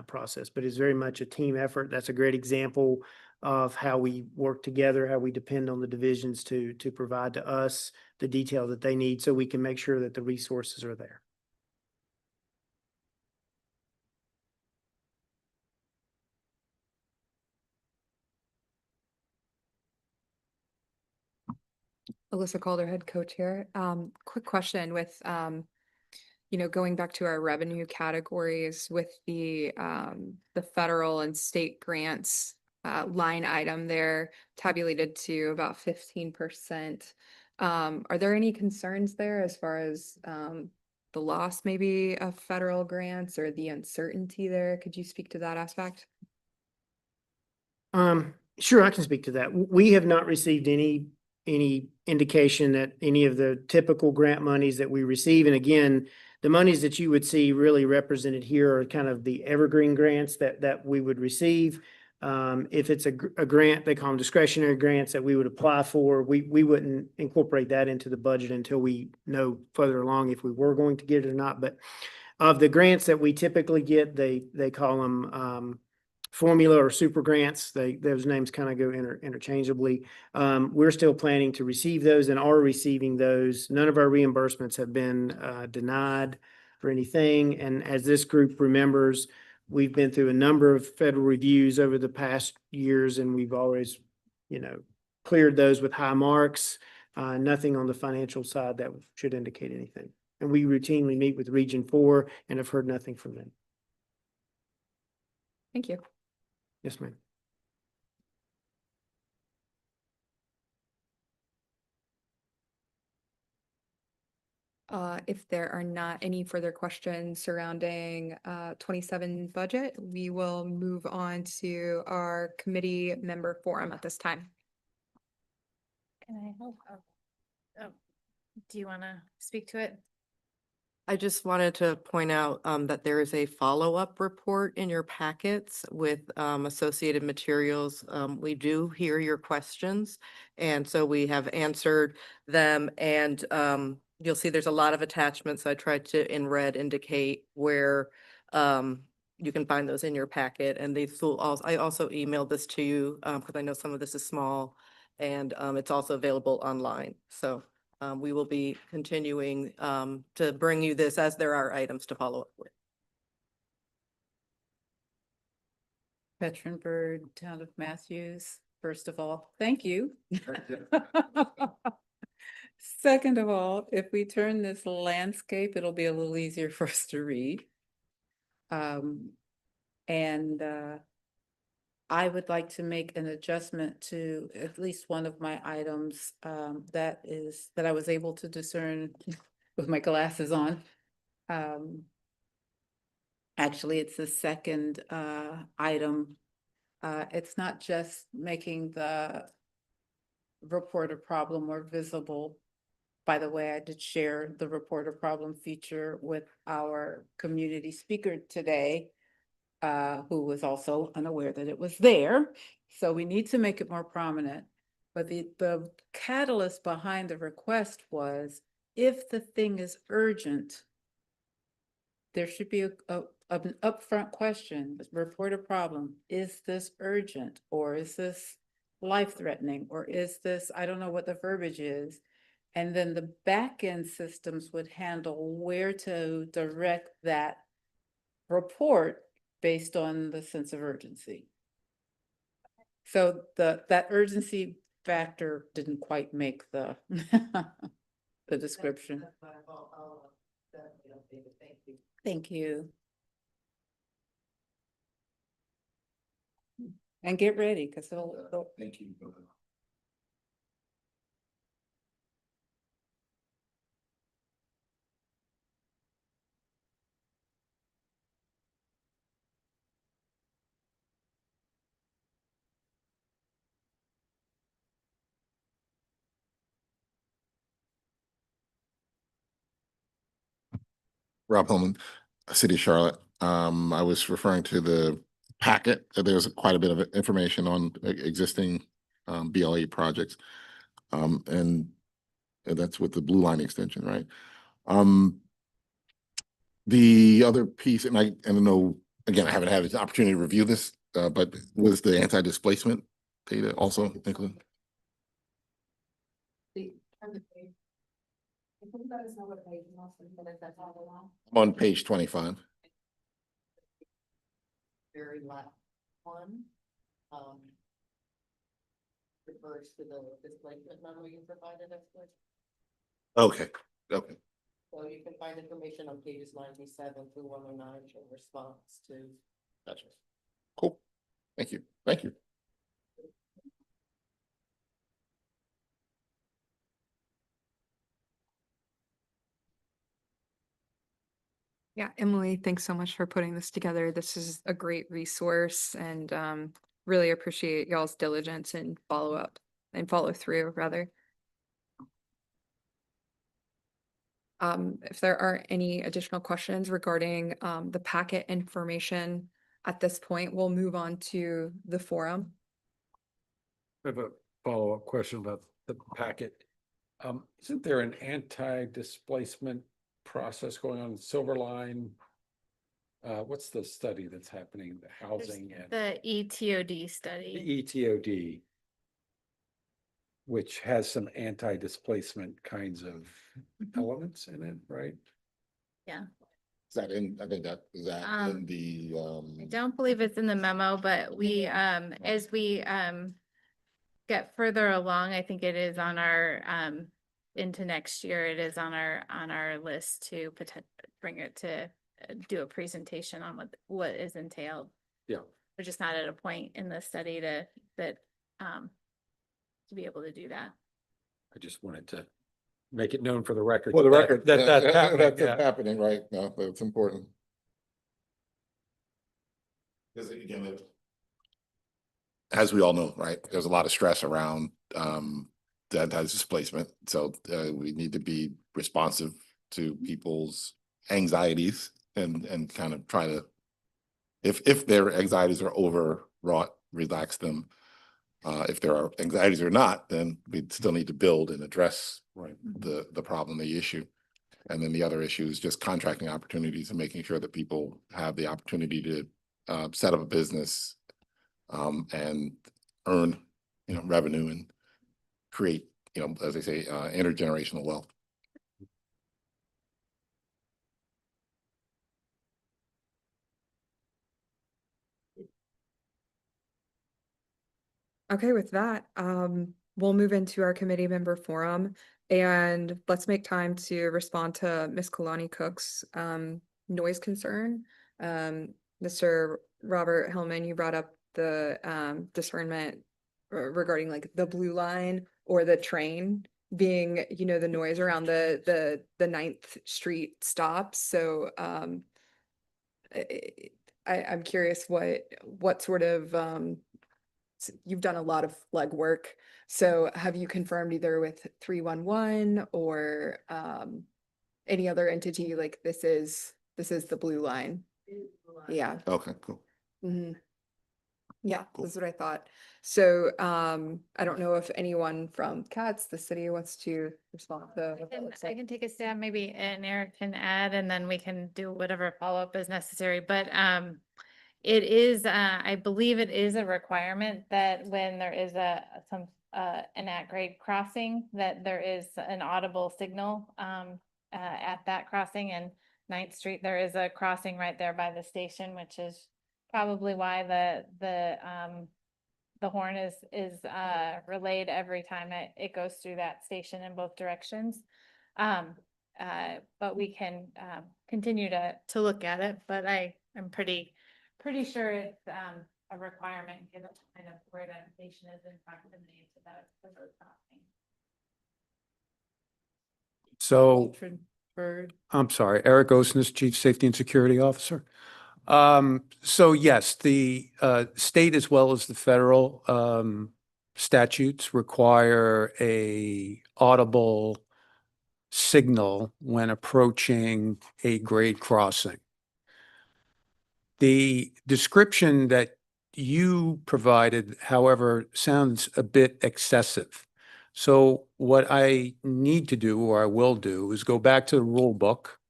process. But it's very much a team effort. That's a great example of how we work together, how we depend on the divisions to provide to us the detail that they need so we can make sure that the resources are there. Alyssa Calderhead, co-chair. Quick question with, going back to our revenue categories with the federal and state grants line item there tabulated to about 15%. Are there any concerns there as far as the loss maybe of federal grants or the uncertainty there? Could you speak to that aspect? Sure, I can speak to that. We have not received any indication that any of the typical grant monies that we receive, and again, the monies that you would see really represented here are kind of the evergreen grants that we would receive. If it's a grant, they call them discretionary grants that we would apply for, we wouldn't incorporate that into the budget until we know further along if we were going to get it or not. But of the grants that we typically get, they call them formula or super grants. Those names kind of go interchangeably. We're still planning to receive those and are receiving those. None of our reimbursements have been denied for anything. And as this group remembers, we've been through a number of federal reviews over the past years, and we've always, cleared those with high marks. Nothing on the financial side that should indicate anything. And we routinely meet with Region 4 and have heard nothing from them. Thank you. Yes, ma'am. If there are not any further questions surrounding 27 budget, we will move on to our committee member forum at this time. Can I help? Do you want to speak to it? I just wanted to point out that there is a follow-up report in your packets with associated materials. We do hear your questions, and so we have answered them. And you'll see there's a lot of attachments. I tried to, in red, indicate where you can find those in your packet. And these will also, I also emailed this to you because I know some of this is small, and it's also available online. So we will be continuing to bring you this as there are items to follow up with. Veteran Bird, Town of Matthews, first of all, thank you. Second of all, if we turn this landscape, it'll be a little easier for us to read. I would like to make an adjustment to at least one of my items that I was able to discern with my glasses on. Actually, it's the second item. It's not just making the reporter problem more visible. By the way, I did share the reporter problem feature with our community speaker today, who was also unaware that it was there. So we need to make it more prominent. But the catalyst behind the request was, if the thing is urgent, there should be an upfront question, reporter problem. Is this urgent? Or is this life-threatening? Or is this, I don't know what the verbiage is. And then the back-end systems would handle where to direct that report based on the sense of urgency. So that urgency factor didn't quite make the the description. Thank you. And get ready, because they'll Thank you. Rob Holman, City of Charlotte. I was referring to the packet. There's quite a bit of information on existing BLE projects. And that's with the Blue Line extension, right? The other piece, and I don't know, again, I haven't had an opportunity to review this, but was the anti-displacement data also included? I'm on page 25. Very last one. refers to the displacement memo you provided us with. Okay, okay. So you can find information on pages 97 through 109 in response to. Gotcha. Cool. Thank you. Thank you. Yeah, Emily, thanks so much for putting this together. This is a great resource and really appreciate y'all's diligence and follow up and follow through rather. If there are any additional questions regarding the packet information at this point, we'll move on to the forum. I have a follow-up question about the packet. Isn't there an anti-displacement process going on in Silverline? What's the study that's happening, the housing and The ETOD the study. ETOD, which has some anti-displacement kinds of elements in it, right? Yeah. Is that in, I think that, is that in the, I don't believe it's in the memo, but we, as we, get further along, I think it is on our, into next year, it is on our list to bring it to do a presentation on what is entailed. Yeah. We're just not at a point in the study to be able to do that. I just wanted to make it known for the record. for the that- record, That that's happening, that's yeah. happening, right? No, but it's important. Because again, as we all know, right, there's a lot of stress around that displacement. So we need to be responsive to people's anxieties and kind of try to, if their anxieties are overwrought, relax them. If there are anxieties or not, then we still need to build and address the problem, the issue. And then the other issue is just contracting opportunities and making sure that people have the opportunity to set up a business and earn, revenue and create, as I say, intergenerational wealth. Okay, with that, we'll move into our committee member forum and let's make time to respond to Ms. Kalani Cook's noise concern. Mr. Robert Hellman, you brought up the discernment regarding like the blue line or the train being, the noise around the 9th Street stops. So I'm curious what sort of you've done a lot of legwork. So have you confirmed either with 311 or any other entity like this is the blue line? Yeah. Okay, cool. Mhm. Yeah, Cool. that's what I thought. So I don't know if anyone from CATS, the city, wants to respond to what that looks I like. can take a stab maybe and Eric can add and then we can do whatever follow-up is necessary, but it is, I believe it is a requirement that when there is an at-grade crossing, that there is an audible signal at that crossing. And 9th Street, there is a crossing right there by the station, which is probably why the horn is relayed every time it goes through that station in both directions. But we can continue to look at it, but I'm pretty sure it's a requirement given kind of where that station is in proximity to the road crossing. So For I'm sorry, Eric Osnes, Chief Safety and Security Officer. So yes, the state as well as the federal statutes require a audible signal when approaching a grade crossing. The description that you provided, however, sounds a bit excessive. So what I need to do, or I will do, is go back to the rule book.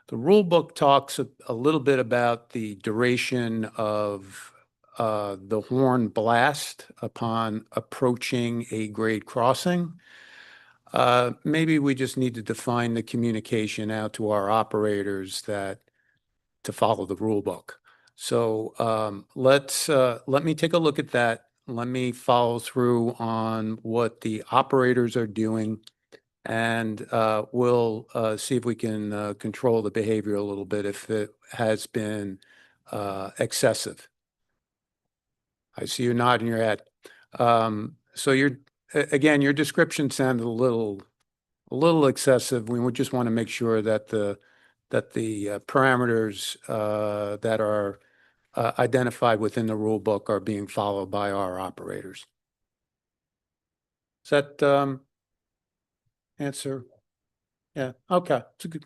The rule book talks a little bit about the duration of the horn blast upon approaching a grade crossing. Maybe we just need to define the communication out to our operators to follow the rule book. So let me take a look at that. let me follow through on what the operators are doing. And we'll see if we can control the behavior a little bit if it has been excessive. I see you nodding your head. So again, your description sounded a little excessive. We would just want to make sure that the parameters that are identified within the rule book are being followed by our operators. Does that answer? Yeah, okay. It's a good.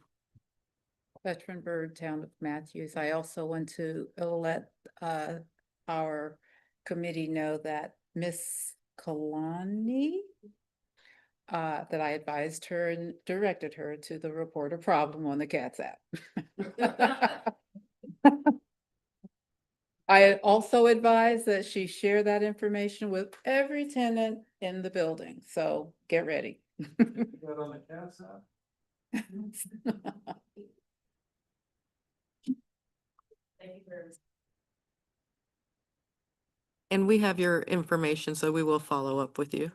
Veteran Bird, Town of Matthews. I also want to let our committee know that Miss Kalani, that I advised her and directed her to the report a problem on the CATS app. I also advise that she share that information with every tenant in the building, so get ready. On the CATS app? And we have your information, so we will follow up with you.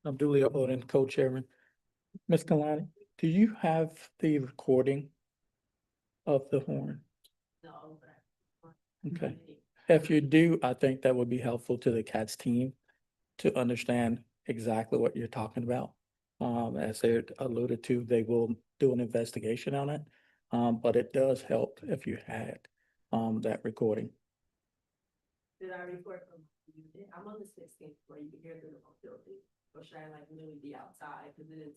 I'm Julia Oden, co-chairman. Ms. Kalani, do you have the recording of the horn? No. Okay. If you do, I think that would be helpful to the CATS team to understand exactly what you're talking about. As they alluded to, they will do an investigation on it. But it does help if you had that recording. Did I record from? I'm on the 16th floor. You can hear the whole building. Or should I like really be outside? Because it is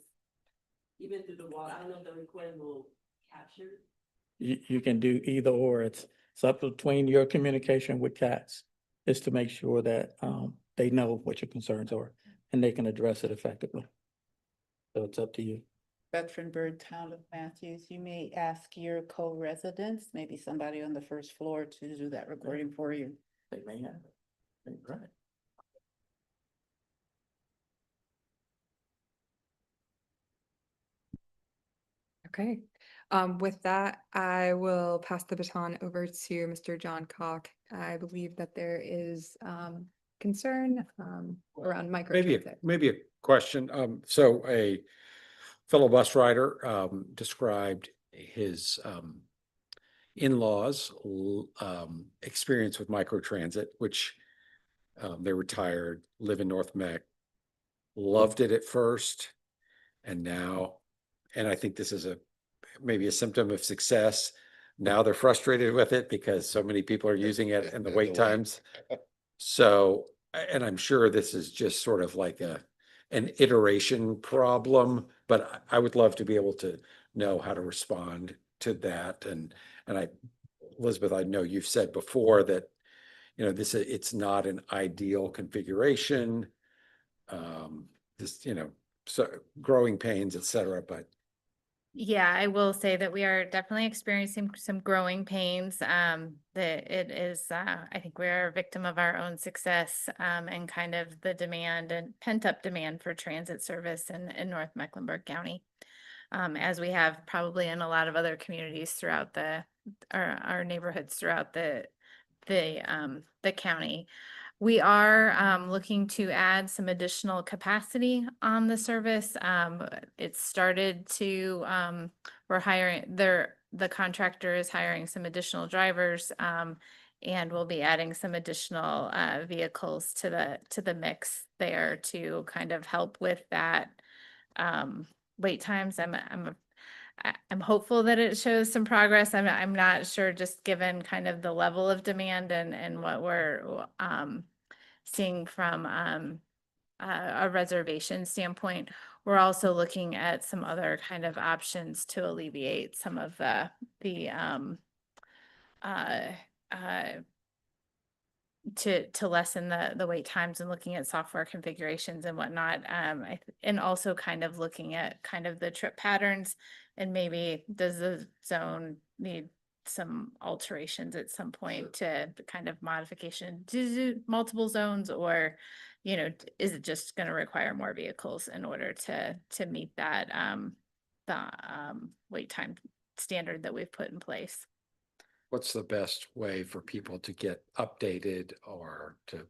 even through the wall. I don't know if the recording will capture. You can do either or. It's up between your communication with CATS is to make sure that they know what your concerns are and they can address it effectively. So it's up to you. Veteran Bird, Town of Matthews, you may ask your co-residents, maybe somebody on the first floor, to do that recording for you. They may have it. Right. Okay. With that, I will pass the baton over to Mr. John Cock. I believe that there is concern around microtransit. Maybe a question. So a fellow bus rider described his in-laws experience with microtransit, which they retired, live in North Mech, loved it at first, and now, and I think this is maybe a symptom of success. Now they're frustrated with it because so many people are using it and the wait times. So, and I'm sure this is just sort of like an iteration problem, but I would love to be able to know how to respond to that. And Elizabeth, I know you've said before that, you know, it's not an ideal configuration. So growing pains, et cetera, but. Yeah, I will say that we are definitely experiencing some growing pains. That it is, I think we are a victim of our own success, and kind of the demand and pent up demand for transit service in North Mecklenburg County. As we have probably in a lot of other communities throughout our neighborhoods throughout the county. We are looking to add some additional capacity on the service. It started to, we're hiring, the contractor is hiring some additional drivers, and we'll be adding some additional vehicles to the mix there to kind of help with that wait times. I'm hopeful that it shows some progress. I'm not sure, just given kind of the level of demand and what we're seeing from a reservation standpoint. We're also looking at some other kind of options to alleviate some of the to lessen the wait times, and looking at software configurations and whatnot. And also kind of looking at kind of the trip patterns, and maybe does the zone need some alterations at some point to the kind of modification to do multiple zones, or, you know, is it just going to require more vehicles in order to meet that wait time standard that we've put in place? what's the best way for people to get updated or to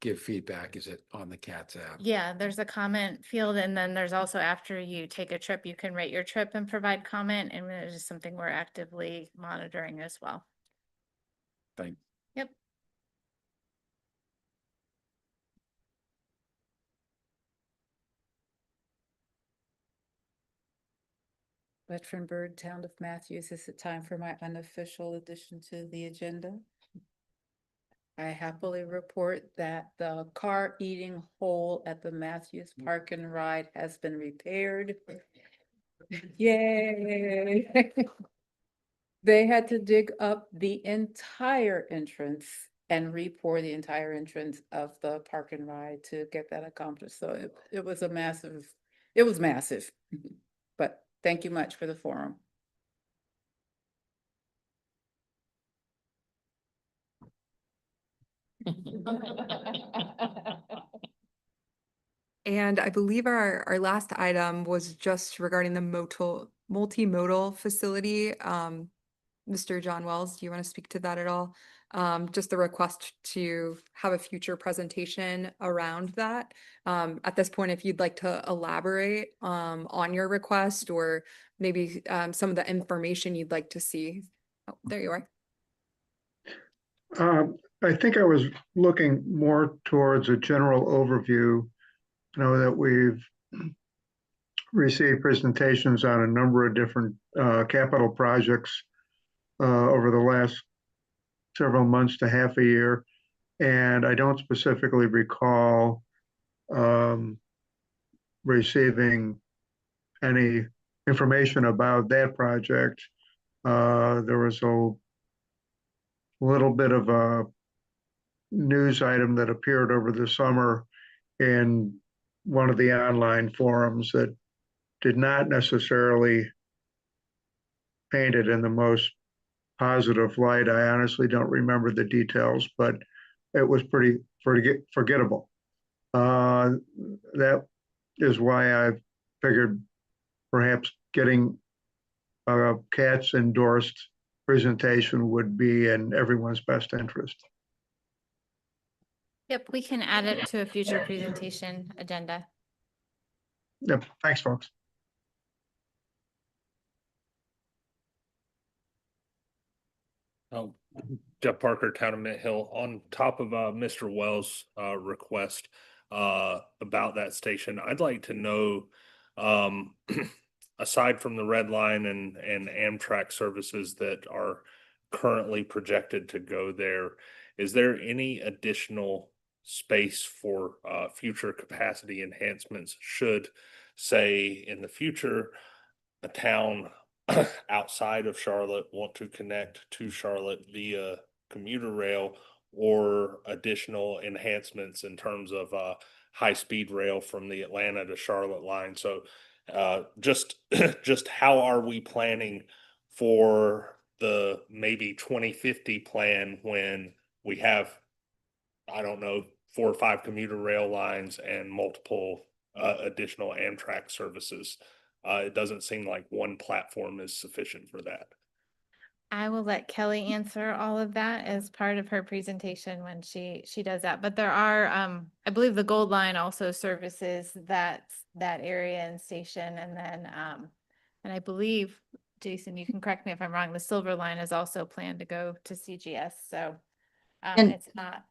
give feedback? Is it on the CATS app? Yeah, there's a comment field, and then there's also, after you take a trip, you can rate your trip and provide comment, and it is something we're actively monitoring as well. Thank Yep. Veteran Bird, Town of Matthews, is it time for my unofficial addition to the agenda? I happily report that the car eating hole at the Matthews Park and Ride has been repaired. Yay! They had to dig up the entire entrance and re-pour the entire entrance of the park and ride to get that accomplished. So it was massive. But thank you much for the forum. And I believe our last item was just regarding the multimodal facility. Mr. John Wells, do you want to speak to that at all? Just the request to have a future presentation around that. At this point, if you'd like to elaborate on your request, or maybe some of the information you'd like to see. Oh, there you are. I think I was looking more towards a general overview. I know that we've received presentations on a number of different capital projects over the last several months to half a year. And I don't specifically recall receiving any information about that project. There was a little bit of a news item that appeared over the summer in one of the online forums that did not necessarily paint it in the most positive light. I honestly don't remember the details, but it was pretty forgettable. That is why I figured perhaps getting a CATS endorsed presentation would be in everyone's best interest. Yep, we can add it to a future presentation agenda. Yep. Thanks, folks. Jeff Parker, Town of Mint Hill, on top of Mr. Wells' request about that station, I'd like to know, aside from the Red Line and Amtrak services that are currently projected to go there, is there any additional space for future capacity enhancements should, say, in the future, a town outside of Charlotte want to connect to Charlotte via commuter rail, or additional enhancements in terms of high-speed rail from the Atlanta to Charlotte line? So just how are we planning for the maybe 2050 plan when we have, I don't know, 4 or 5 commuter rail lines and multiple additional Amtrak services? It doesn't seem like one platform is sufficient for that. I will let Kelly answer all of that as part of her presentation when she does that. But there are, I believe the Gold Line also services that area and station. And then, and I believe, Jason, you can correct me if I'm wrong, the Silver Line is also planned to go to CGS. So it's not.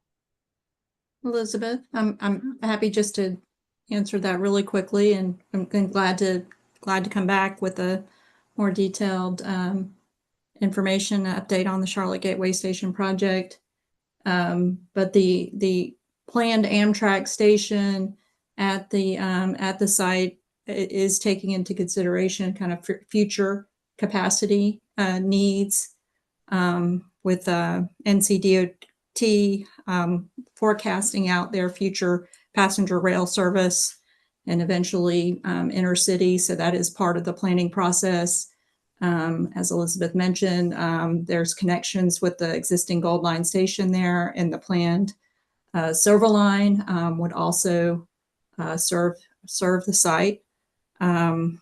Elizabeth, I'm happy just to answer that really quickly, and I'm glad to come back with a more detailed information update on the Charlotte Gateway Station project. But the planned Amtrak station at the site is taking into consideration kind of future capacity needs with NCDOT forecasting out their future passenger rail service and eventually intercity. So that is part of the planning process. As Elizabeth mentioned, there's connections with the existing Gold Line station there, and the planned Silver Line would also serve the site. And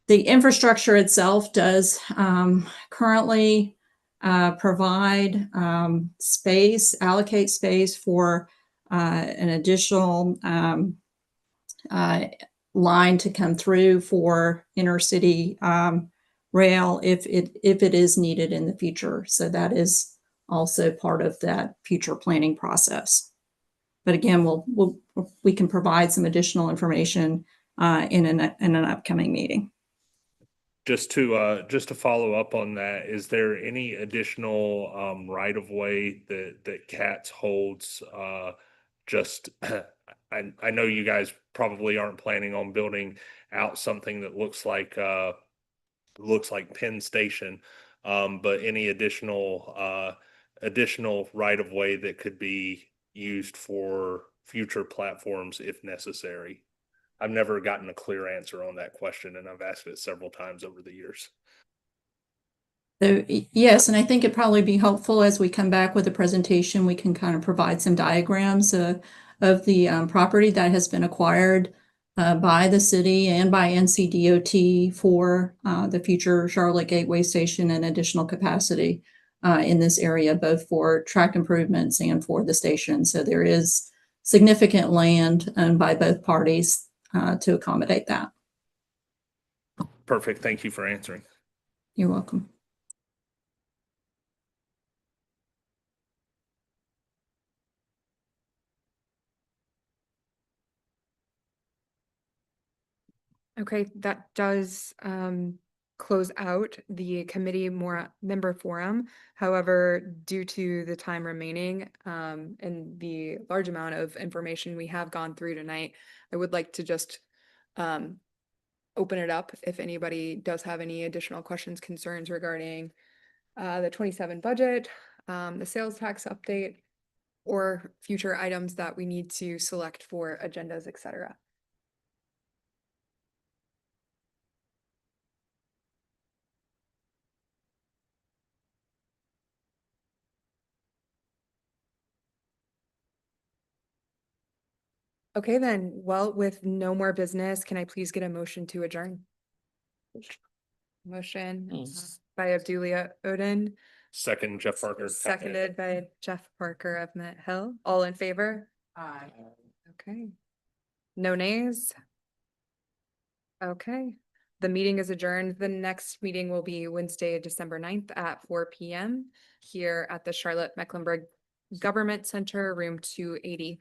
the infrastructure itself does currently provide space, allocate space for an additional line to come through for intercity rail if it is needed in the future. So that is also part of that future planning process. But again, we can provide some additional information in an upcoming meeting. Just to follow up on that, is there any additional right of way that CATS holds? Just I know you guys probably aren't planning on building out something that looks like Penn Station, but any additional right of way that could be used for future platforms if necessary? I've never gotten a clear answer on that question, and I've asked it several times over the years. So yes, and I think it'd probably be helpful as we come back with a presentation, we can kind of provide some diagrams of the property that has been acquired by the city and by NCDOT for the future Charlotte Gateway Station and additional capacity in this area, both for track improvements and for the station. So there is significant land owned by both parties to accommodate that. Perfect. Thank you for answering. You're welcome. Okay, that does close out the committee member forum. However, due to the time remaining and the large amount of information we have gone through tonight, I would like to just open it up if anybody does have any additional questions, concerns regarding the 27 budget, the sales tax update, or future items that we need to select for agendas, etc. Okay, then, well, with no more business, can I please get a motion to adjourn? Motion by Abdulia Odin, Second, Jeff Parker. seconded by Jeff Parker of Mint Hill. All in favor? Aye. Okay. No nays? Okay. The meeting is adjourned. The next meeting will be Wednesday, December 9th at 4 p.m. here at the Charlotte Mecklenburg Government Center, room 280.